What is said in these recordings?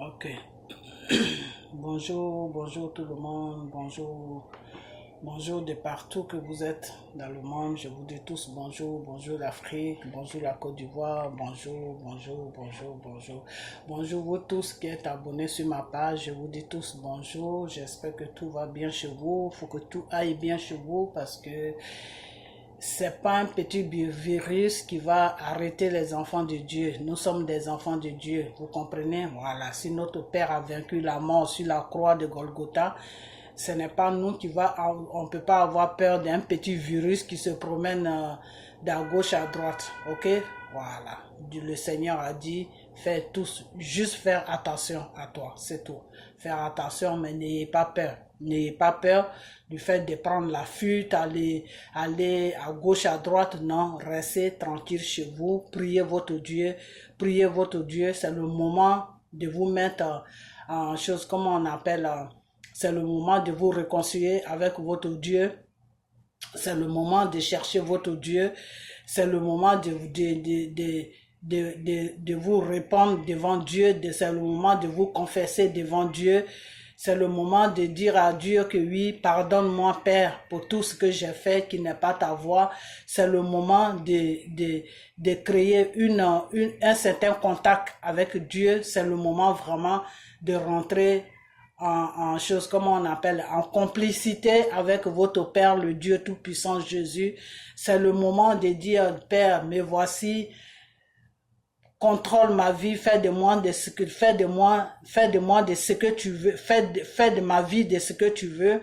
Ok. Bonjour, bonjour tout le monde, bonjour, bonjour de partout que vous êtes dans le monde. Je vous dis tous bonjour, bonjour l'Afrique, bonjour la Côte d'Ivoire, bonjour, bonjour, bonjour, bonjour. Bonjour vous tous qui êtes abonnés sur ma page, je vous dis tous bonjour. J'espère que tout va bien chez vous. Il faut que tout aille bien chez vous parce que c'est pas un petit virus qui va arrêter les enfants de Dieu. Nous sommes des enfants de Dieu. Vous comprenez? Voilà. Si notre Père a vaincu la mort sur la croix de Golgotha, ce n'est pas nous qui va, on peut pas avoir peur d'un petit virus qui se promène d'à gauche à droite. Ok? Voilà. Le Seigneur a dit, faites tous, juste faire attention à toi. C'est tout. Faire attention, mais n'ayez pas peur. N'ayez pas peur du fait de prendre la fuite, aller à gauche, à droite. Non, restez tranquille chez vous. Priez votre Dieu. Priez votre Dieu. C'est le moment de vous mettre en chose, comment on appelle, c'est le moment de vous réconcilier avec votre Dieu. C'est le moment de chercher votre Dieu. C'est le moment de vous répandre devant Dieu. C'est le moment de vous confesser devant Dieu. C'est le moment de dire à Dieu que oui, pardonne-moi Père pour tout ce que j'ai fait qui n'est pas ta voix. C'est le moment de créer un certain contact avec Dieu. C'est le moment vraiment de rentrer en chose, comment on appelle, en complicité avec votre Père, le Dieu Tout-Puissant Jésus. C'est le moment de dire, Père, me voici, contrôle ma vie, fais de moi de ce que tu veux, fais de ma vie de ce que tu veux.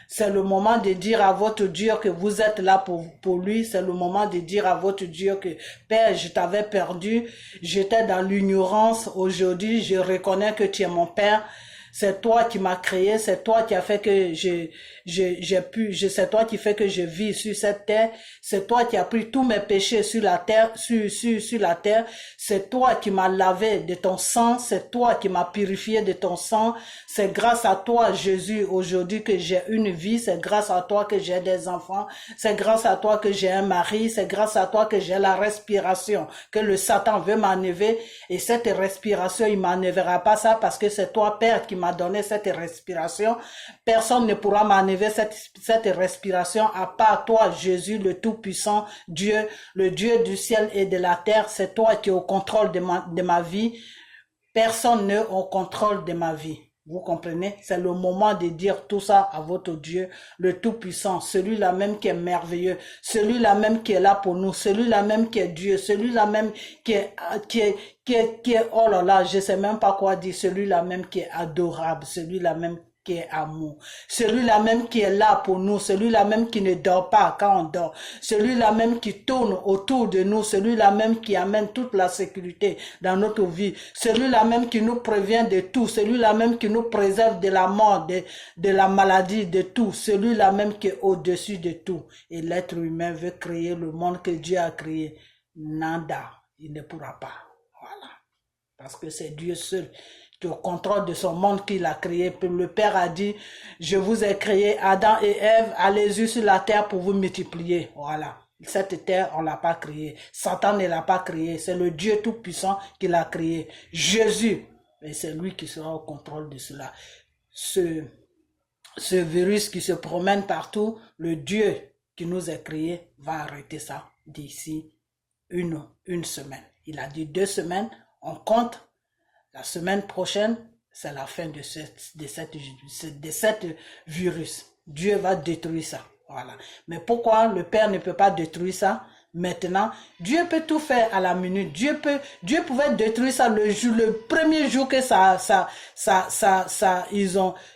C'est le moment de dire à votre Dieu que vous êtes là pour lui. C'est le moment de dire à votre Dieu que Père, je t'avais perdu, j'étais dans l'ignorance. Aujourd'hui, je reconnais que tu es mon Père. C'est toi qui m'as créé, c'est toi qui as fait que c'est toi qui fait que je vis sur cette terre, c'est toi qui as pris tous mes péchés sur la terre, sur la terre, c'est toi qui m'as lavé de ton sang, c'est toi qui m'as purifié de ton sang, c'est grâce à toi, Jésus, aujourd'hui que j'ai une vie, c'est grâce à toi que j'ai des enfants, c'est grâce à toi que j'ai un mari, c'est grâce à toi que j'ai la respiration, que le Satan veut m'enlever, et cette respiration, il m'enlèvera pas ça parce que c'est toi, Père, qui m'a donné cette respiration. Personne ne pourra m'enlever cette respiration à part toi, Jésus, le Tout-Puissant, Dieu, le Dieu du ciel et de la terre. C'est toi qui es au contrôle de ma vie. Personne n'est au contrôle de ma vie. Vous comprenez? C'est le moment de dire tout ça à votre Dieu, le Tout-Puissant, celui-là même qui est merveilleux, celui-là même qui est là pour nous, celui-là même qui est Dieu, celui-là même qui est, oh là là, je sais même pas quoi dire, celui-là même qui est adorable, celui-là même qui est amour, celui-là même qui est là pour nous, celui-là même qui ne dort pas quand on dort, celui-là même qui tourne autour de nous, celui-là même qui amène toute la sécurité dans notre vie, celui-là même qui nous prévient de tout, celui-là même qui nous préserve de la mort, de la maladie, de tout, celui-là même qui est au-dessus de tout. Et l'être humain veut créer le monde que Dieu a créé. Nada, il ne pourra pas. Voilà. Parce que c'est Dieu seul au contrôle de son monde qu'il a créé. Le Père a dit, je vous ai créé, Adam et Ève, allez-y sur la terre pour vous multiplier. Voilà. Cette terre, on l'a pas créée. Satan ne l'a pas créée. C'est le Dieu Tout-Puissant qui l'a créé. Jésus. Et c'est lui qui sera au contrôle de cela. Ce virus qui se promène partout, le Dieu qui nous a créés va arrêter ça d'ici une semaine. Il a dit 2 semaines, on compte. La semaine prochaine, c'est la fin de cette virus. Dieu va détruire ça. Voilà. Mais pourquoi le Père ne peut pas détruire ça maintenant? Dieu peut tout faire à la minute. Dieu pouvait détruire ça le premier jour que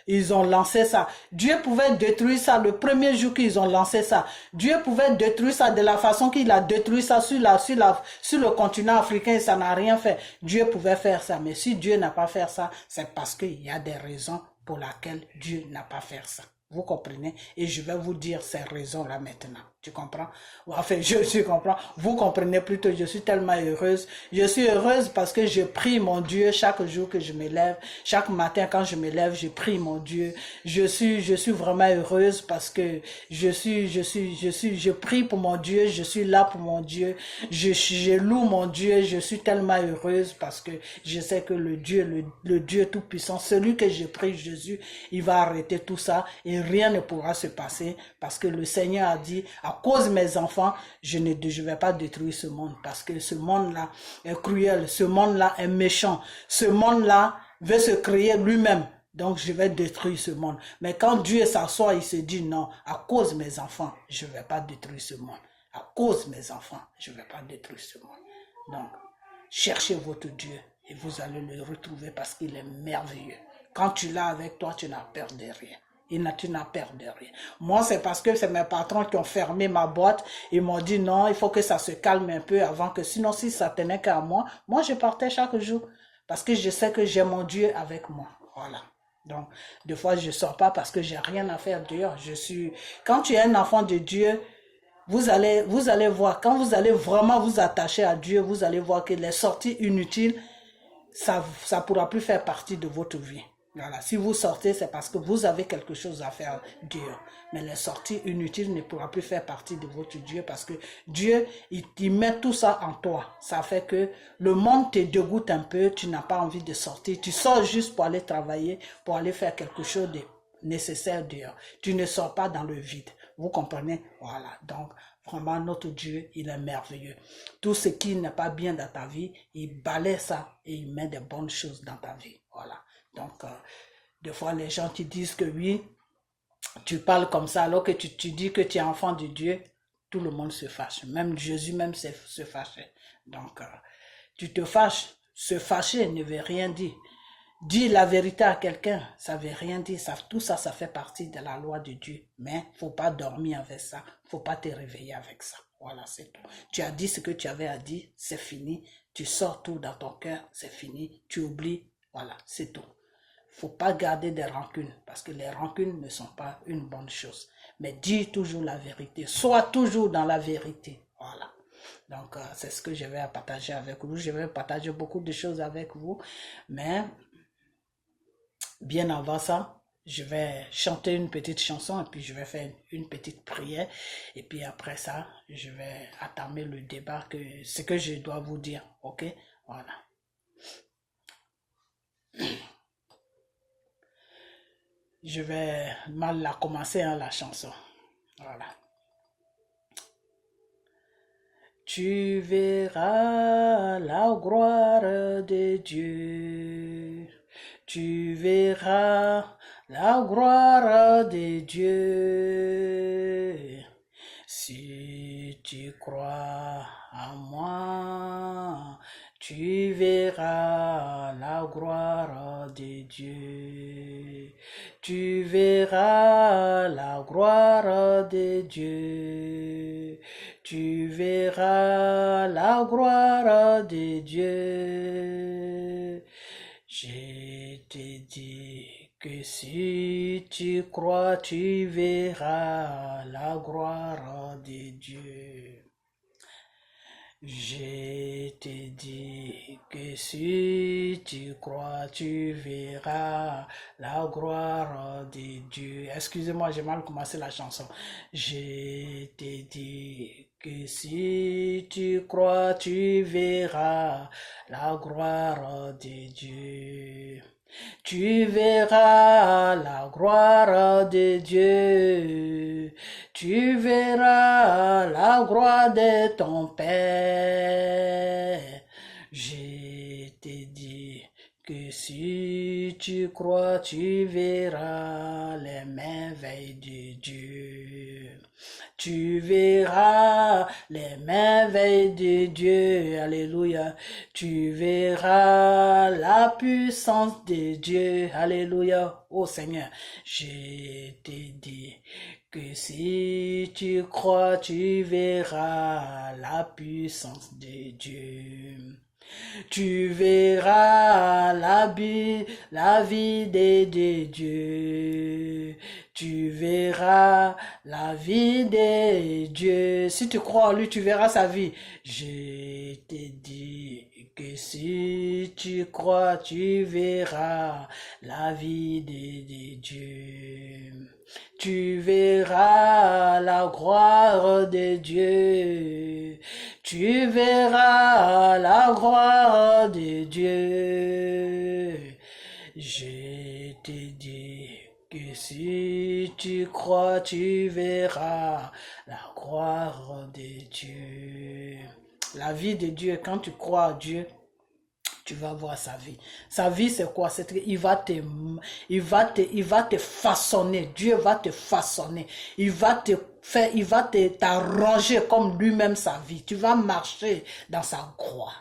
ils ont lancé ça. Dieu pouvait détruire ça le premier jour qu'ils ont lancé ça. Dieu pouvait détruire ça de la façon qu'il a détruit ça sur le continent africain et ça n'a rien fait. Dieu pouvait faire ça. Mais si Dieu n'a pas fait ça, c'est parce qu'il y a des raisons pour lesquelles Dieu n'a pas fait ça. Vous comprenez? Et je vais vous dire ces raisons-là maintenant. Tu comprends? Enfin, je comprends. Vous comprenez plutôt, je suis tellement heureuse. Je suis heureuse parce que je prie mon Dieu chaque jour que je me lève. Chaque matin quand je me lève, je prie mon Dieu. Je suis vraiment heureuse parce que je prie pour mon Dieu. Je suis là pour mon Dieu. Je loue mon Dieu. Je suis tellement heureuse parce que je sais que le Dieu Tout-Puissant, celui que je prie, Jésus, il va arrêter tout ça et rien ne pourra se passer parce que le Seigneur a dit, à cause de mes enfants, je vais pas détruire ce monde parce que ce monde-là est cruel, ce monde-là est méchant, ce monde-là veut se créer lui-même. Donc, je vais détruire ce monde. Mais quand Dieu s'assoit, il se dit, non, à cause de mes enfants, je ne vais pas détruire ce monde. À cause de mes enfants, je ne vais pas détruire ce monde. Donc, cherchez votre Dieu et vous allez le retrouver parce qu'il est merveilleux. Quand tu l'as avec toi, tu n'as peur de rien. Tu n'as peur de rien. Moi, c'est parce que c'est mes patrons qui ont fermé ma boîte. Ils m'ont dit non, il faut que ça se calme un peu avant que, sinon, si ça tenait qu'à moi, je partais chaque jour. Parce que je sais que j'ai mon Dieu avec moi. Voilà. Donc, des fois, je ne sors pas parce que j'ai rien à faire dehors. Quand tu es un enfant de Dieu, vous allez voir, quand vous allez vraiment vous attacher à Dieu, vous allez voir que les sorties inutiles, ça pourra plus faire partie de votre vie. Voilà. Si vous sortez, c'est parce que vous avez quelque chose à faire Dieu. Mais les sorties inutiles ne pourront plus faire partie de votre Dieu parce que Dieu, il met tout ça en toi. Ça fait que le monde te dégoûte un peu, tu n'as pas envie de sortir. Tu sors juste pour aller travailler, pour aller faire quelque chose de nécessaire dehors. Tu ne sors pas dans le vide. Vous comprenez? Voilà. Donc, vraiment, notre Dieu, il est merveilleux. Tout ce qui n'est pas bien dans ta vie, il balaie ça et il met des bonnes choses dans ta vie. Voilà. Donc, des fois, les gens te disent que oui, tu parles comme ça, alors que tu dis que tu es enfant de Dieu, tout le monde se fâche. Même Jésus même se fâchait. Donc, tu te fâches. Se fâcher ne veut rien dire. Dire la vérité à quelqu'un, ça veut rien dire. Tout ça, ça fait partie de la loi de Dieu. Mais faut pas dormir avec ça. Faut pas te réveiller avec ça. Voilà, c'est tout. Tu as dit ce que tu avais à dire, c'est fini. Tu sors tout dans ton cœur, c'est fini. Tu oublies, voilà, c'est tout. Faut pas garder des rancunes parce que les rancunes ne sont pas une bonne chose. Mais dis toujours la vérité. Sois toujours dans la vérité. Voilà. Donc, c'est ce que je vais partager avec vous. Je vais partager beaucoup de choses avec vous. Mais, bien avant ça, je vais chanter une petite chanson et puis je vais faire une petite prière. Et puis après ça, je vais entamer le débat, ce que je dois vous dire. Ok? Voilà. Je vais mal la commencer, hein, la chanson. Voilà. Tu verras la gloire de Dieu. Tu verras la gloire de Dieu. Si tu crois en moi, tu verras la gloire de Dieu. Tu verras la gloire de Dieu. Tu verras la gloire de Dieu. Je te dis que si tu crois, tu verras la gloire de Dieu. Je te dis que si tu crois, tu verras la gloire de Dieu. Excusez-moi, j'ai mal commencé la chanson. Je te dis que si tu crois, tu verras la gloire de Dieu. Tu verras la gloire de Dieu. Tu verras la gloire de ton Père. Je te dis que si tu crois, tu verras les merveilles de Dieu. Tu verras les merveilles de Dieu. Alléluia. Tu verras la puissance de Dieu. Alléluia. Oh Seigneur, je te dis que si tu crois, tu verras la puissance de Dieu. Tu verras la vie de Dieu. tu verras la vie de Dieu. Si tu crois en lui, tu verras sa vie. Je te dis que si tu crois, tu verras la vie de Dieu. Tu verras la gloire de Dieu. Tu verras la gloire de Dieu. Je te dis que si tu crois, tu verras la gloire de Dieu. La vie de Dieu, quand tu crois à Dieu, tu vas voir sa vie. Sa vie, c'est quoi? C'est qu'il va il va te façonner. Dieu va te façonner. Il va te faire, il va t'arranger comme lui-même sa vie. Tu vas marcher dans sa croix.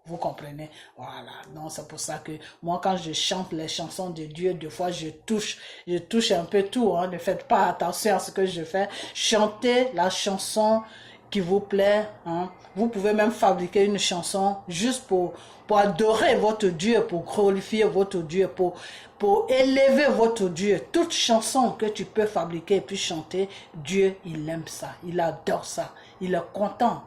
Vous comprenez? Voilà. Donc, c'est pour ça que moi, quand je chante les chansons de Dieu, des fois, je touche un peu tout, hein. Ne faites pas attention à ce que je fais. Chantez la chanson qui vous plaît, hein. Vous pouvez même fabriquer une chanson juste pour adorer votre Dieu, pour glorifier votre Dieu, pour élever votre Dieu. Toute chanson que tu peux fabriquer et puis chanter, Dieu, il aime ça. Il adore ça. Il est content.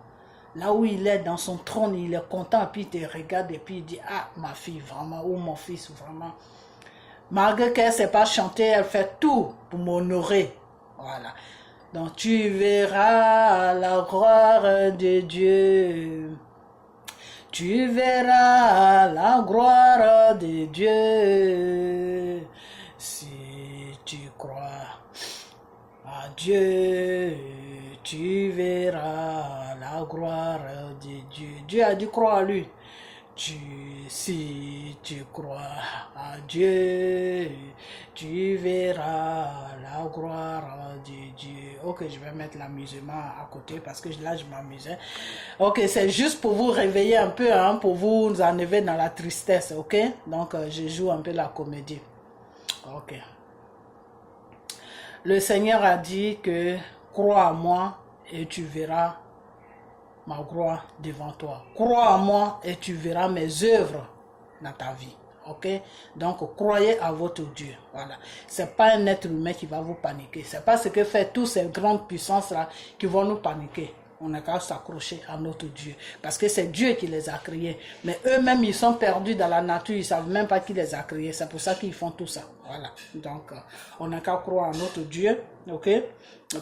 Là où il est dans son trône, il est content, puis il te regarde et puis il dit, ah, ma fille, vraiment, ou mon fils, vraiment. Malgré qu'elle ne sait pas chanter, elle fait tout pour m'honorer. Voilà. Donc tu verras la gloire de Dieu. Tu verras la gloire de Dieu. Si tu crois à Dieu, tu verras la gloire de Dieu. Dieu a dit crois à lui. Si tu crois à Dieu, tu verras la gloire de Dieu. Ok, je vais mettre l'amusement à côté parce que là, je m'amusais. Ok, c'est juste pour vous réveiller un peu, hein, pour vous enlever dans la tristesse, ok? Donc, je joue un peu la comédie. Ok. Le Seigneur a dit que crois à moi et tu verras ma gloire devant toi. Crois en moi et tu verras mes œuvres dans ta vie. Ok? Donc, croyez à votre Dieu. Voilà. C'est pas un être humain qui va vous paniquer. C'est pas ce que fait toutes ces grandes puissances-là qui vont nous paniquer. On n'a qu'à s'accrocher à notre Dieu. Parce que c'est Dieu qui les a créés. Mais eux-mêmes, ils sont perdus dans la nature. Ils ne savent même pas qui les a créés. C'est pour ça qu'ils font tout ça. Voilà. Donc, on n'a qu'à croire en notre Dieu. Ok? Et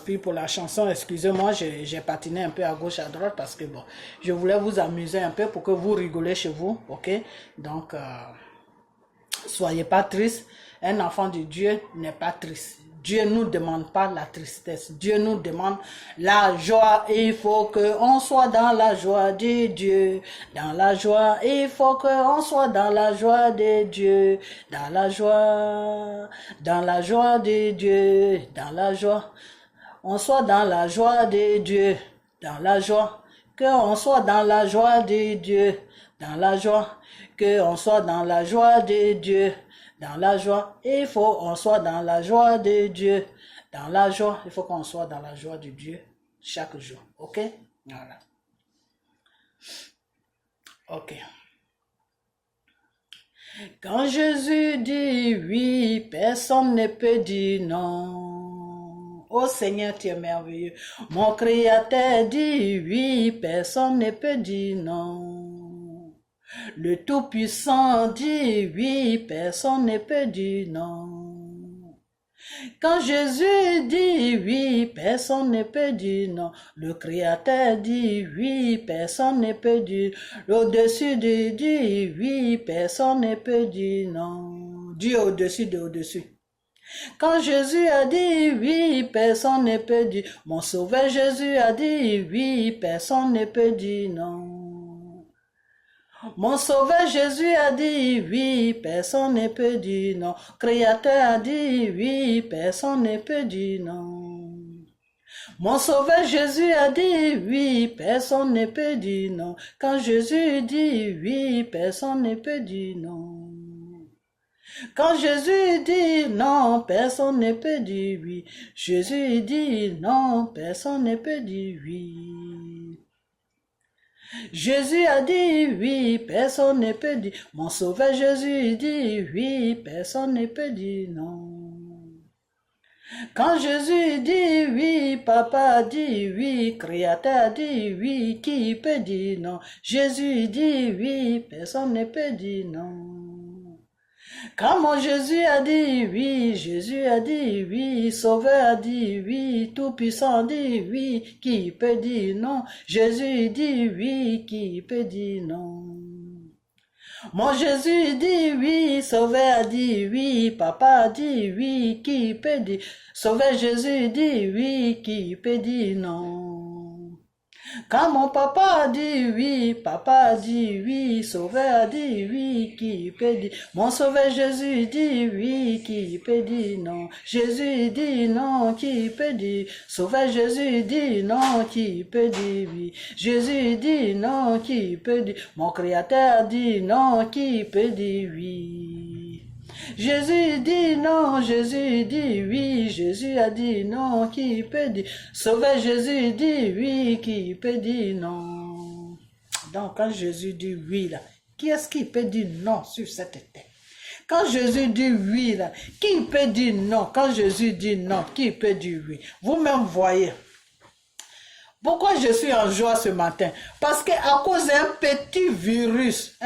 puis pour la chanson, excusez-moi, j'ai patiné un peu à gauche, à droite. Parce que bon, je voulais vous amuser un peu pour que vous rigolez chez vous. Ok? Donc, soyez pas triste. Un enfant de Dieu n'est pas triste. Dieu ne nous demande pas la tristesse. Dieu nous demande la joie. Il faut qu'on soit dans la joie de Dieu. Dans la joie, il faut qu'on soit dans la joie de Dieu. Dans la joie de Dieu. Dans la joie. On soit dans la joie de Dieu. Dans la joie. Qu'on soit dans la joie de Dieu. Dans la joie. Qu'on soit dans la joie de Dieu. Dans la joie, il faut qu'on soit dans la joie de Dieu. Dans la joie, il faut qu'on soit dans la joie de Dieu chaque jour. Ok? Voilà. Ok. Quand Jésus dit oui, personne ne peut dire non. Oh Seigneur, tu es merveilleux. Mon Créateur dit oui, personne ne peut dire non. Le Tout-Puissant dit oui, personne ne peut dire non. Quand Jésus dit oui, personne ne peut dire non. Le Créateur dit oui, personne ne peut dire. Au-dessus dit oui, personne ne peut dire non. Dieu au-dessus de au-dessus. Quand Jésus a dit oui, personne ne peut dire. Mon Sauveur Jésus a dit oui, personne ne peut dire non. Mon Sauveur Jésus a dit oui, personne ne peut dire non. Créateur a dit oui, personne ne peut dire non. Mon Sauveur Jésus a dit oui, personne ne peut dire non. Quand Jésus dit oui, personne ne peut dire non. Quand Jésus dit non, personne ne peut dire oui. Jésus dit non, personne ne peut dire oui. Jésus a dit oui, personne ne peut dire. Mon Sauveur Jésus dit oui, personne ne peut dire non. Quand Jésus dit oui, papa dit oui, créateur dit oui, qui peut dire non? Jésus dit oui, personne ne peut dire non. Quand mon Jésus a dit oui, Jésus a dit oui, Sauveur a dit oui, Tout-Puissant dit oui, qui peut dire non? Jésus dit oui, qui peut dire non? Mon Jésus dit oui, Sauveur a dit oui, Papa a dit oui, qui peut dire? Sauveur Jésus dit oui, qui peut dire non? Quand mon papa a dit oui, papa a dit oui, Sauveur a dit oui, qui peut dire? Mon Sauveur Jésus dit oui, qui peut dire non? Jésus dit non, qui peut dire? Sauveur Jésus dit non, qui peut dire oui? Jésus dit non, qui peut dire? Mon Créateur dit non, qui peut dire oui? Jésus dit non, Jésus dit oui, Jésus a dit non, qui peut dire? Sauveur Jésus dit oui, qui peut dire non? Donc quand Jésus dit oui là, qui est-ce qui peut dire non sur cette terre? Quand Jésus dit oui là, qui peut dire non? Quand Jésus dit non, qui peut dire oui? Vous-même voyez. Pourquoi je suis en joie ce matin? Parce qu'à cause d'un petit virus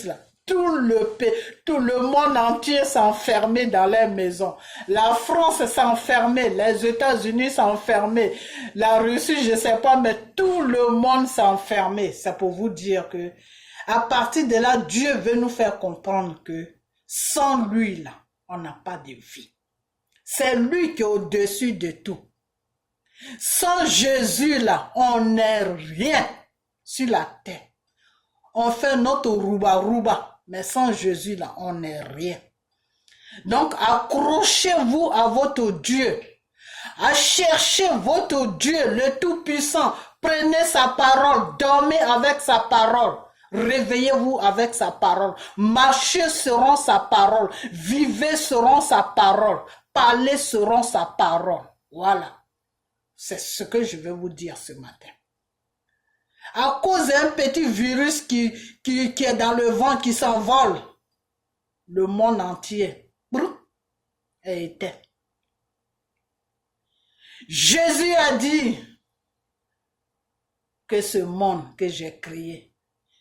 là, tout le monde entier s'enfermait dans leur maison. La France s'enfermait, les États-Unis s'enfermaient, la Russie, je ne sais pas, mais tout le monde s'enfermait. C'est pour vous dire que, à partir de là, Dieu veut nous faire comprendre que sans lui, là, on n'a pas de vie. C'est lui qui est au-dessus de tout. Sans Jésus, là, on n'est rien sur la terre. On fait notre rouba-rouba. Mais sans Jésus, là, on n'est rien. Donc, accrochez-vous à votre Dieu. À chercher votre Dieu, le Tout-Puissant. Prenez sa parole. Dormez avec sa parole. Réveillez-vous avec sa parole. Marchez selon sa parole. Vivez selon sa parole. Parlez selon sa parole. Voilà. C'est ce que je vais vous dire ce matin. À cause d'un petit virus qui est dans le vent, qui s'envole, le monde entier est éteint. Jésus a dit que ce monde que j'ai créé,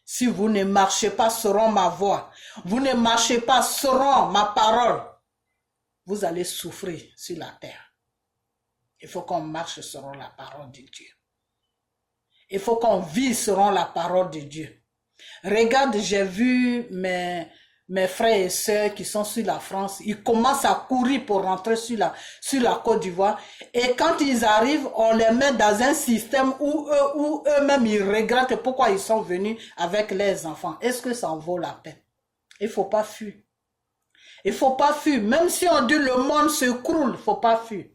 si vous ne marchez pas selon ma voix, vous ne marchez pas selon ma parole, vous allez souffrir sur la terre. Il faut qu'on marche selon la parole de Dieu. Il faut qu'on vive selon la parole de Dieu. Regarde, j'ai vu mes frères et sœurs qui sont sur la France. Ils commencent à courir pour rentrer sur la Côte d'Ivoire. Et quand ils arrivent, on les met dans un système où eux-mêmes, ils regrettent pourquoi ils sont venus avec leurs enfants. Est-ce que ça en vaut la peine? Il ne faut pas fuir. Il ne faut pas fuir. Même si on dit le monde se croule, il ne faut pas fuir.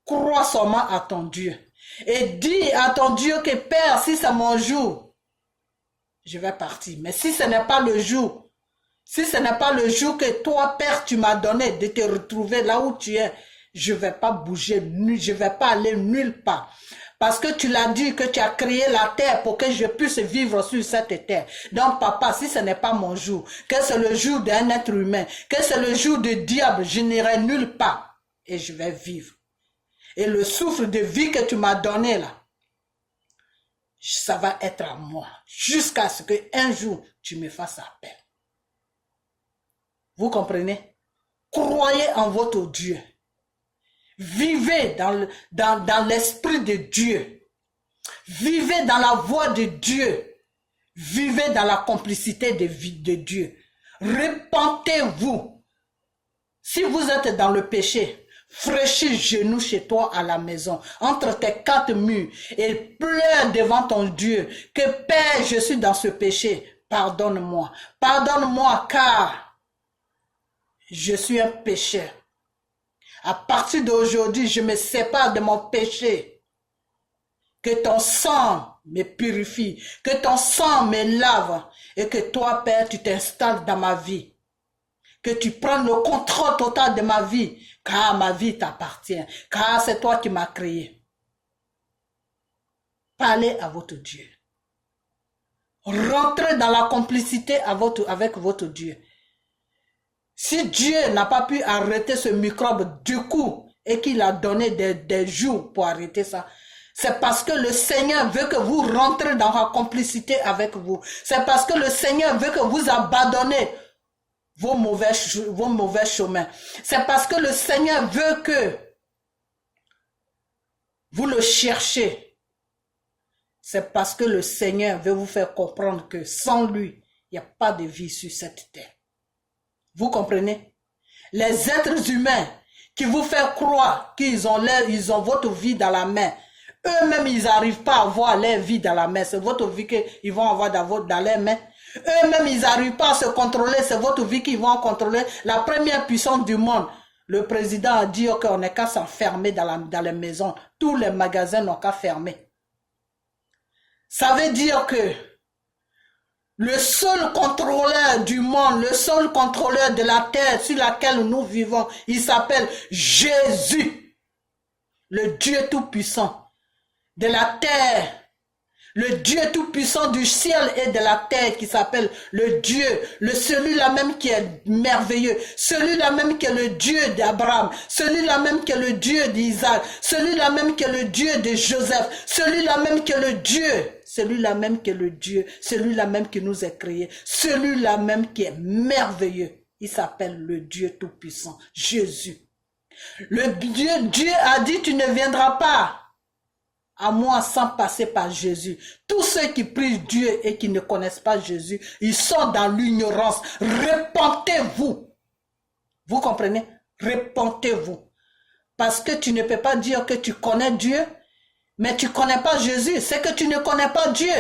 Crois seulement à ton Dieu. Et dis à ton Dieu que Père, si c'est mon jour, je vais partir. Mais si ce n'est pas le jour, si ce n'est pas le jour que toi, Père, tu m'as donné de te retrouver là où tu es, je ne vais pas bouger, je ne vais pas aller nulle part. Parce que tu l'as dit que tu as créé la terre pour que je puisse vivre sur cette terre. Donc, papa, si ce n'est pas mon jour, que c'est le jour d'un être humain, que c'est le jour du diable, je n'irai nulle part et je vais vivre. Et le souffle de vie que tu m'as donné là, ça va être à moi. Jusqu'à ce qu'un jour, tu me fasses appel. Vous comprenez? Croyez en votre Dieu. Vivez dans l'esprit de Dieu. Vivez dans la voie de Dieu. Vivez dans la complicité de Dieu. Repentez-vous. Si vous êtes dans le péché, fraîchis genoux chez toi à la maison, entre tes quatre murs, et pleure devant ton Dieu, que Père, je suis dans ce péché, pardonne-moi. Pardonne-moi car je suis un pécheur. À partir d'aujourd'hui, je me sépare de mon péché. Que ton sang me purifie, que ton sang me lave, et que toi, Père, tu t'installes dans ma vie. Que tu prennes le contrôle total de ma vie, car ma vie t'appartient, car c'est toi qui m'as créé. Parlez à votre Dieu. Rentrez dans la complicité avec votre Dieu. Si Dieu n'a pas pu arrêter ce microbe du coup et qu'il a donné des jours pour arrêter ça, c'est parce que le Seigneur veut que vous rentrez dans la complicité avec vous. C'est parce que le Seigneur veut que vous abandonnez vos mauvais chemins. C'est parce que le Seigneur veut que vous le cherchez. C'est parce que le Seigneur veut vous faire comprendre que sans lui, il n'y a pas de vie sur cette terre. Vous comprenez? Les êtres humains qui vous font croire qu'ils ont votre vie dans la main, eux-mêmes, ils n'arrivent pas à avoir leur vie dans la main. C'est votre vie qu'ils vont avoir dans leurs mains. Eux-mêmes, ils n'arrivent pas à se contrôler. C'est votre vie qu'ils vont contrôler. La première puissance du monde. Le président a dit qu'on n'est qu'à s'enfermer dans les maisons. Tous les magasins n'ont qu'à fermer. Ça veut dire que le seul contrôleur du monde, le seul contrôleur de la terre sur laquelle nous vivons, il s'appelle Jésus, le Dieu Tout-Puissant. De la terre, le Dieu tout-puissant du ciel et de la terre qui s'appelle le Dieu, celui-là même qui est merveilleux, celui-là même qui est le Dieu d'Abraham, celui-là même qui est le Dieu d'Isaac, celui-là même qui est le Dieu de Joseph, celui-là même qui est le Dieu, celui-là même qui est le Dieu, celui-là même qui nous a créés, celui-là même qui est merveilleux. Il s'appelle le Dieu tout-puissant, Jésus. Dieu a dit, tu ne viendras pas à moi sans passer par Jésus. Tous ceux qui prient Dieu et qui ne connaissent pas Jésus, ils sont dans l'ignorance. Repentez-vous. Vous comprenez? Repentez-vous. Parce que tu ne peux pas dire que tu connais Dieu, mais tu ne connais pas Jésus. C'est que tu ne connais pas Dieu.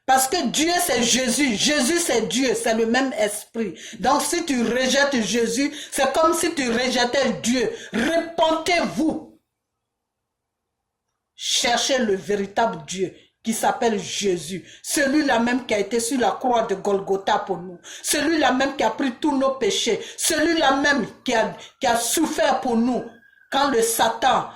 Parce que Dieu c'est Jésus. Jésus c'est Dieu. C'est le même esprit. Donc si tu rejettes Jésus, c'est comme si tu rejetais Dieu. Repentez-vous. Cherchez le véritable Dieu qui s'appelle Jésus. Celui-là même qui a été sur la croix de Golgotha pour nous. Celui-là même qui a pris tous nos péchés. Celui-là même qui a souffert pour nous. Quand le Satan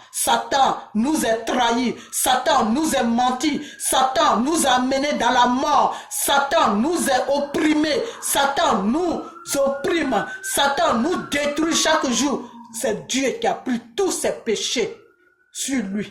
nous a trahis, Satan nous a menti, Satan nous a menés dans la mort, Satan nous a opprimés, Satan nous opprime, Satan nous détruit chaque jour. C'est Dieu qui a pris tous ses péchés sur lui.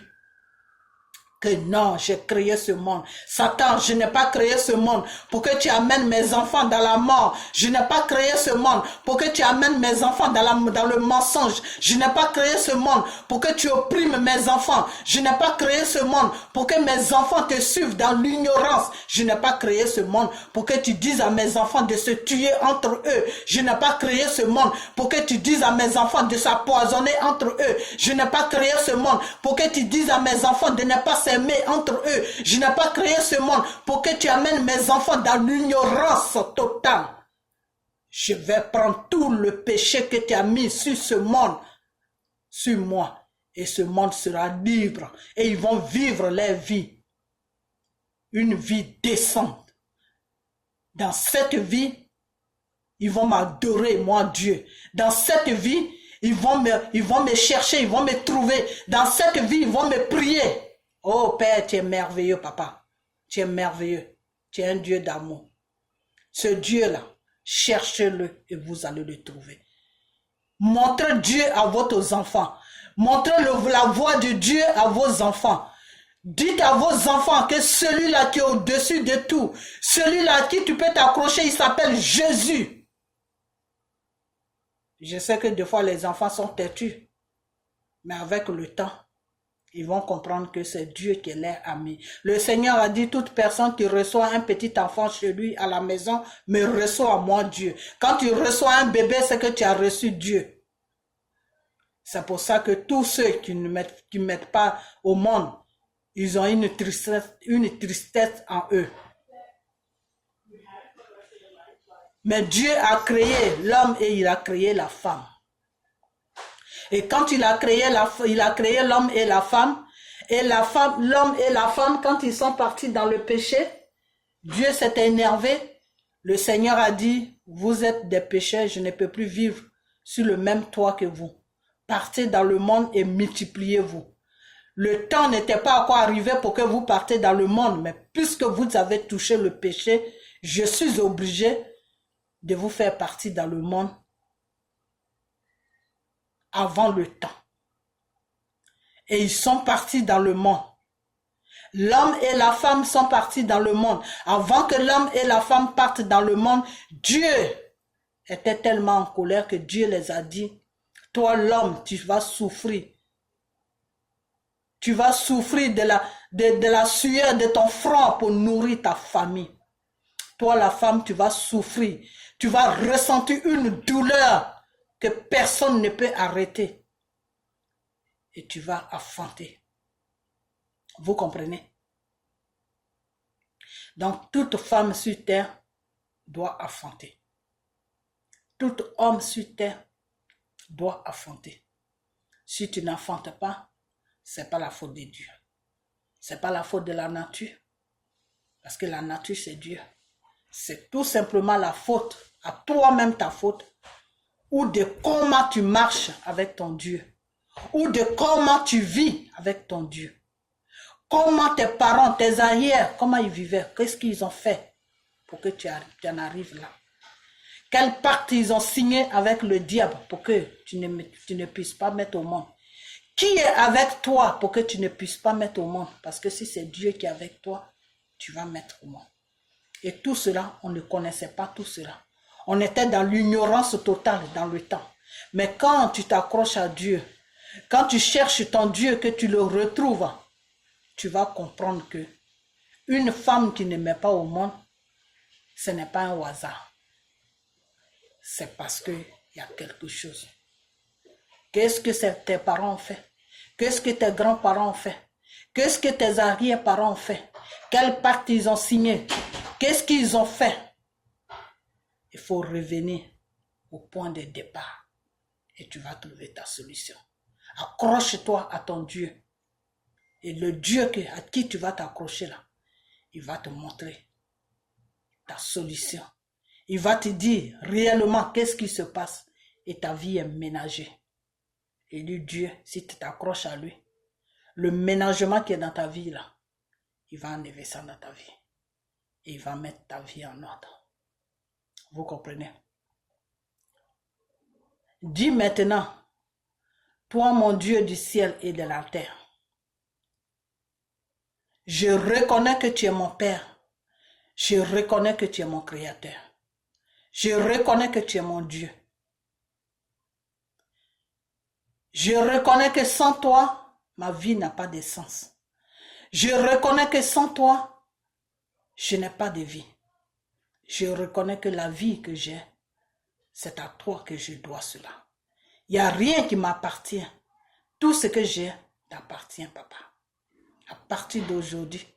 Que non, j'ai créé ce monde. Satan, je n'ai pas créé ce monde pour que tu amènes mes enfants dans la mort. Je n'ai pas créé ce monde pour que tu amènes mes enfants dans le mensonge. Je n'ai pas créé ce monde pour que tu opprimes mes enfants. Je n'ai pas créé ce monde pour que mes enfants te suivent dans l'ignorance. Je n'ai pas créé ce monde pour que tu dises à mes enfants de se tuer entre eux. Je n'ai pas créé ce monde pour que tu dises à mes enfants de s'empoisonner entre eux. Je n'ai pas créé ce monde pour que tu dises à mes enfants de ne pas s'aimer entre eux. Je n'ai pas créé ce monde pour que tu amènes mes enfants dans l'ignorance totale. Je vais prendre tout le péché que tu as mis sur ce monde, sur moi. Et ce monde sera libre. Et ils vont vivre leur vie. Une vie décente. Dans cette vie, ils vont m'adorer, moi Dieu. Dans cette vie, ils vont me chercher, ils vont me trouver. Dans cette vie, ils vont me prier. Oh Père, tu es merveilleux, papa. Tu es merveilleux. Tu es un Dieu d'amour. Ce Dieu-là, cherchez-le et vous allez le trouver. Montrez Dieu à vos enfants. Montrez la voix de Dieu à vos enfants. Dites à vos enfants que celui-là qui est au-dessus de tout, celui-là à qui tu peux t'accrocher, il s'appelle Jésus. Je sais que des fois les enfants sont têtus, mais avec le temps, ils vont comprendre que c'est Dieu qui est leur ami. Le Seigneur a dit, toute personne qui reçoit un petit enfant chez lui à la maison, me reçoit moi Dieu. Quand tu reçois un bébé, c'est que tu as reçu Dieu. C'est pour ça que tous ceux qui ne mettent pas au monde, ils ont une tristesse en eux. Mais Dieu a créé l'homme et il a créé la femme. Et quand il a créé l'homme et la femme, l'homme et la femme, quand ils sont partis dans le péché, Dieu s'est énervé. Le Seigneur a dit, vous êtes des pécheurs, je ne peux plus vivre sur le même toit que vous. Partez dans le monde et multipliez-vous. Le temps n'était pas encore arrivé pour que vous partez dans le monde, mais puisque vous avez touché le péché, je suis obligé de vous faire partie dans le monde avant le temps. Et ils sont partis dans le monde. L'homme et la femme sont partis dans le monde. Avant que l'homme et la femme partent dans le monde, Dieu était tellement en colère que Dieu les a dit, toi l'homme, tu vas souffrir. Tu vas souffrir de la sueur de ton front pour nourrir ta famille. Toi la femme, tu vas souffrir. Tu vas ressentir une douleur que personne ne peut arrêter. Et tu vas affronter. Vous comprenez? Donc, toute femme sur terre doit affronter. Tout homme sur terre doit affronter. Si tu n'affrontes pas, ce n'est pas la faute de Dieu. Ce n'est pas la faute de la nature. Parce que la nature, c'est Dieu. C'est tout simplement la faute, à toi-même ta faute, ou de comment tu marches avec ton Dieu, ou de comment tu vis avec ton Dieu. Comment tes parents, tes arrières, comment ils vivaient, qu'est-ce qu'ils ont fait pour que tu en arrives là? Quel pacte ils ont signé avec le diable pour que tu ne puisses pas mettre au monde? Qui est avec toi pour que tu ne puisses pas mettre au monde? Parce que si c'est Dieu qui est avec toi, tu vas mettre au monde. Et tout cela, on ne connaissait pas tout cela. On était dans l'ignorance totale dans le temps. Mais quand tu t'accroches à Dieu, quand tu cherches ton Dieu, que tu le retrouves, tu vas comprendre que une femme qui ne met pas au monde, ce n'est pas un hasard. C'est parce qu'il y a quelque chose. Qu'est-ce que tes parents ont fait? Qu'est-ce que tes grands-parents ont fait? Qu'est-ce que tes arrière-parents ont fait? Quel pacte ils ont signé? Qu'est-ce qu'ils ont fait? Il faut revenir au point de départ et tu vas trouver ta solution. Accroche-toi à ton Dieu. Et le Dieu à qui tu vas t'accrocher là, il va te montrer ta solution. Il va te dire réellement qu'est-ce qui se passe et ta vie est ménagée. Et lui, Dieu, si tu t'accroches à lui, le ménagement qui est dans ta vie là, il va enlever ça dans ta vie. Et il va mettre ta vie en ordre. Vous comprenez? Dis maintenant, toi mon Dieu du ciel et de la terre, je reconnais que tu es mon Père. Je reconnais que tu es mon Créateur. Je reconnais que tu es mon Dieu. Je reconnais que sans toi, ma vie n'a pas de sens. Je reconnais que sans toi, je n'ai pas de vie. Je reconnais que la vie que j'ai, c'est à toi que je dois cela. Il n'y a rien qui m'appartient. Tout ce que j'ai t'appartient, papa. À partir d'aujourd'hui,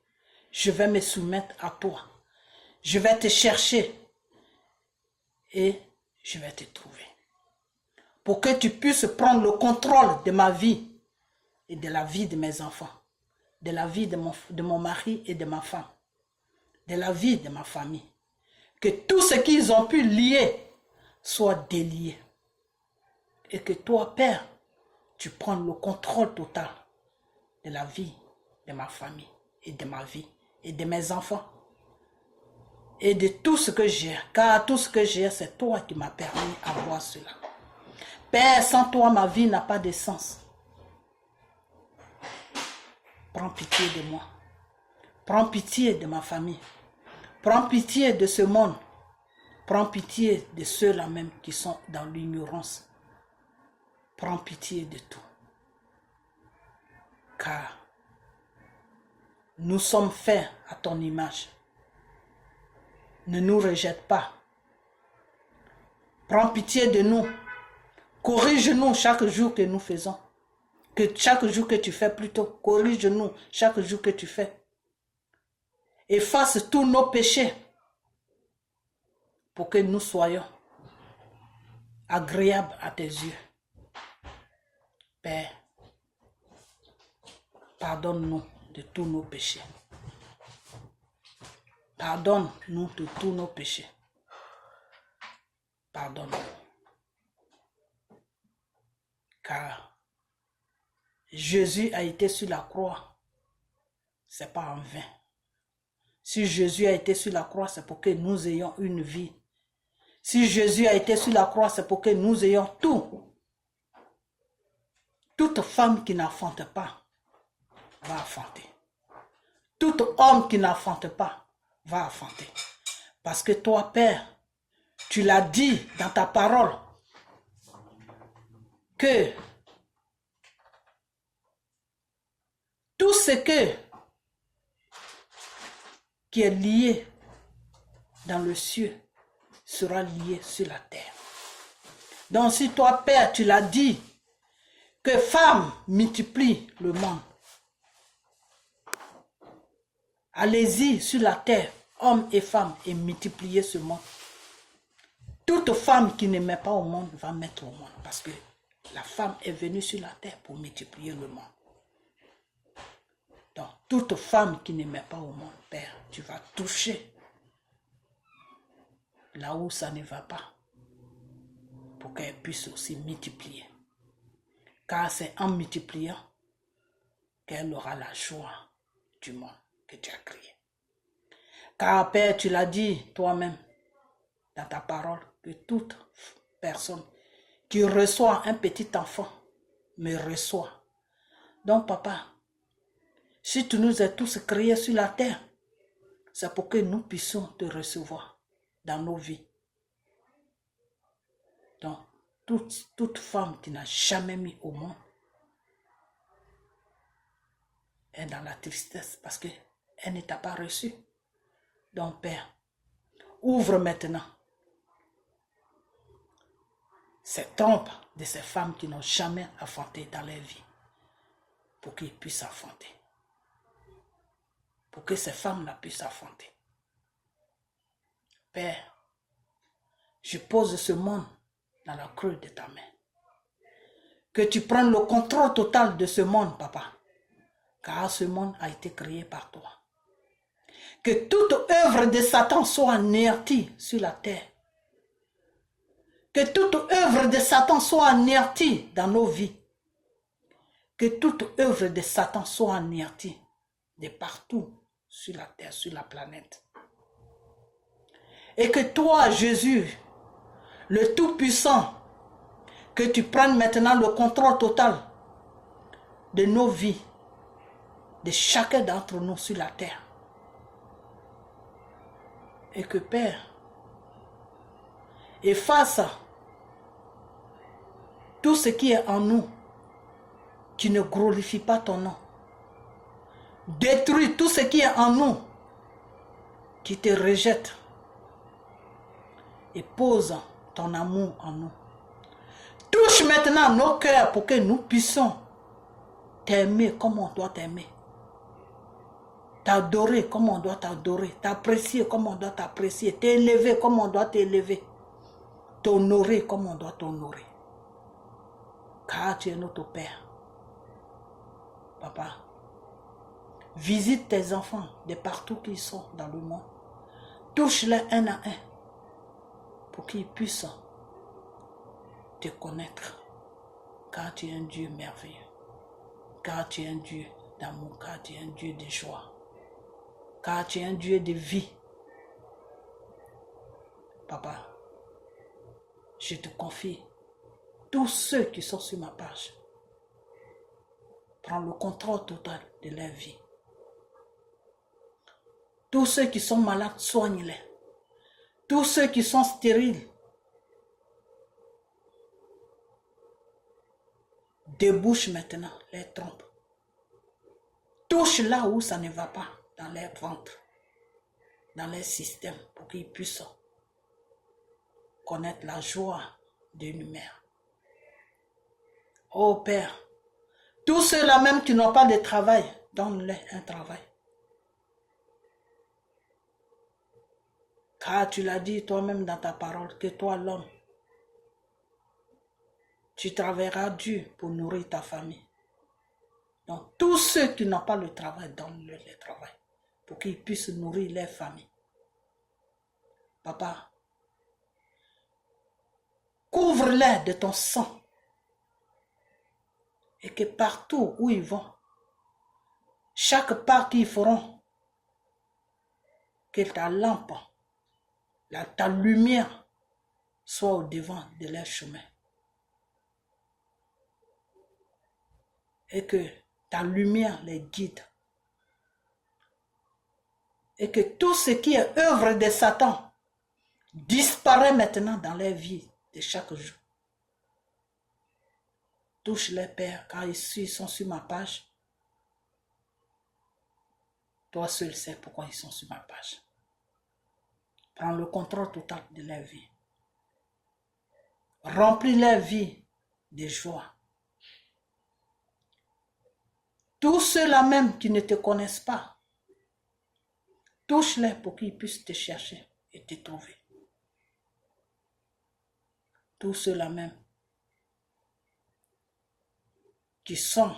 je vais me soumettre à toi. Je vais te chercher et je vais te trouver. Pour que tu puisses prendre le contrôle de ma vie et de la vie de mes enfants, de la vie de mon mari et de ma femme, de la vie de ma famille. Que tout ce qu'ils ont pu lier soit délié. Et que toi, Père, tu prennes le contrôle total de la vie de ma famille et de ma vie et de mes enfants et de tout ce que j'ai. Car tout ce que j'ai, c'est toi qui m'as permis d'avoir cela. Père, sans toi, ma vie n'a pas de sens. Prends pitié de moi. Prends pitié de ma famille. Prends pitié de ce monde. Prends pitié de ceux-là même qui sont dans l'ignorance. Prends pitié de tout. Car nous sommes faits à ton image. Ne nous rejette pas. Prends pitié de nous. Corrige-nous chaque jour que nous faisons. Que chaque jour que tu fais plutôt. Corrige-nous chaque jour que tu fais. Efface tous nos péchés. Pour que nous soyons agréables à tes yeux. Père, pardonne-nous de tous nos péchés. Pardonne-nous de tous nos péchés. Pardonne-nous. Car Jésus a été sur la croix. Ce n'est pas en vain. Si Jésus a été sur la croix, c'est pour que nous ayons une vie. Si Jésus a été sur la croix, c'est pour que nous ayons tout. toute femme qui n'enfante pas va enfanter. Tout homme qui n'enfante pas va enfanter. Parce que toi, Père, tu l'as dit dans ta parole que tout ce qui est lié dans le ciel sera lié sur la terre. Donc si toi, Père, tu l'as dit que femme multiplie le monde, allez-y sur la terre, hommes et femmes, et multipliez ce monde. Toute femme qui ne met pas au monde va mettre au monde, parce que la femme est venue sur la terre pour multiplier le monde. Donc, toute femme qui ne met pas au monde, Père, tu vas toucher là où ça ne va pas, pour qu'elle puisse aussi multiplier. Car c'est en multipliant qu'elle aura la joie du monde que tu as créé. Car Père, tu l'as dit toi-même dans ta parole, que toute personne qui reçoit un petit enfant me reçoit. Donc papa, si tu nous as tous créés sur la terre, c'est pour que nous puissions te recevoir dans nos vies. Donc, toute femme qui n'a jamais mis au monde est dans la tristesse parce qu'elle ne t'a pas reçu. Donc, Père, ouvre maintenant ces trompes de ces femmes qui n'ont jamais enfanté dans leur vie pour qu'ils puissent enfanter. Pour que ces femmes-là puissent enfanter. Père, je pose ce monde dans la creux de ta main. Que tu prennes le contrôle total de ce monde, papa. Car ce monde a été créé par toi. Que toute œuvre de Satan soit anéantie sur la terre. Que toute œuvre de Satan soit anéantie dans nos vies. Que toute œuvre de Satan soit anéantie de partout sur la terre, sur la planète. Et que toi, Jésus, le Tout-Puissant, que tu prennes maintenant le contrôle total de nos vies, de chacun d'entre nous sur la terre. Et que Père, efface tout ce qui est en nous, qui ne glorifie pas ton nom. Détruis tout ce qui est en nous, qui te rejette. Et pose ton amour en nous. Touche maintenant nos cœurs pour que nous puissions t'aimer comme on doit t'aimer. T'adorer comme on doit t'adorer. T'apprécier comme on doit t'apprécier. T'élever comme on doit t'élever. T'honorer comme on doit t'honorer. Car tu es notre Père. Papa, visite tes enfants de partout qu'ils sont dans le monde. Touche-les un à un pour qu'ils puissent te connaître. Car tu es un Dieu merveilleux. Car tu es un Dieu d'amour. Car tu es un Dieu de joie. Car tu es un Dieu de vie. Papa, je te confie tous ceux qui sont sur ma page. Prends le contrôle total de leur vie. Tous ceux qui sont malades, soigne-les. Tous ceux qui sont stériles, débouche maintenant les trompes. Touche là où ça ne va pas, dans leur ventre, dans leur système, pour qu'ils puissent connaître la joie d'une mère. Oh Père, tous ceux-là même qui n'ont pas de travail, donne-leur un travail. Car tu l'as dit toi-même dans ta parole, que toi l'homme, tu travailleras dur pour nourrir ta famille. Donc tous ceux qui n'ont pas le travail, donne-leur le travail, pour qu'ils puissent nourrir leur famille. Papa, couvre-les de ton sang. Et que partout où ils vont, chaque pas qu'ils feront, que ta lampe, ta lumière soit au devant de leur chemin. et que ta lumière les guide. Et que tout ce qui est œuvre de Satan disparaît maintenant dans leur vie de chaque jour. Touche-les, Père, car ici ils sont sur ma page. Toi seul sais pourquoi ils sont sur ma page. Prends le contrôle total de leur vie. Remplis leur vie de joie. Tous ceux-là même qui ne te connaissent pas, touche-les pour qu'ils puissent te chercher et te trouver. Tous ceux-là même qui sont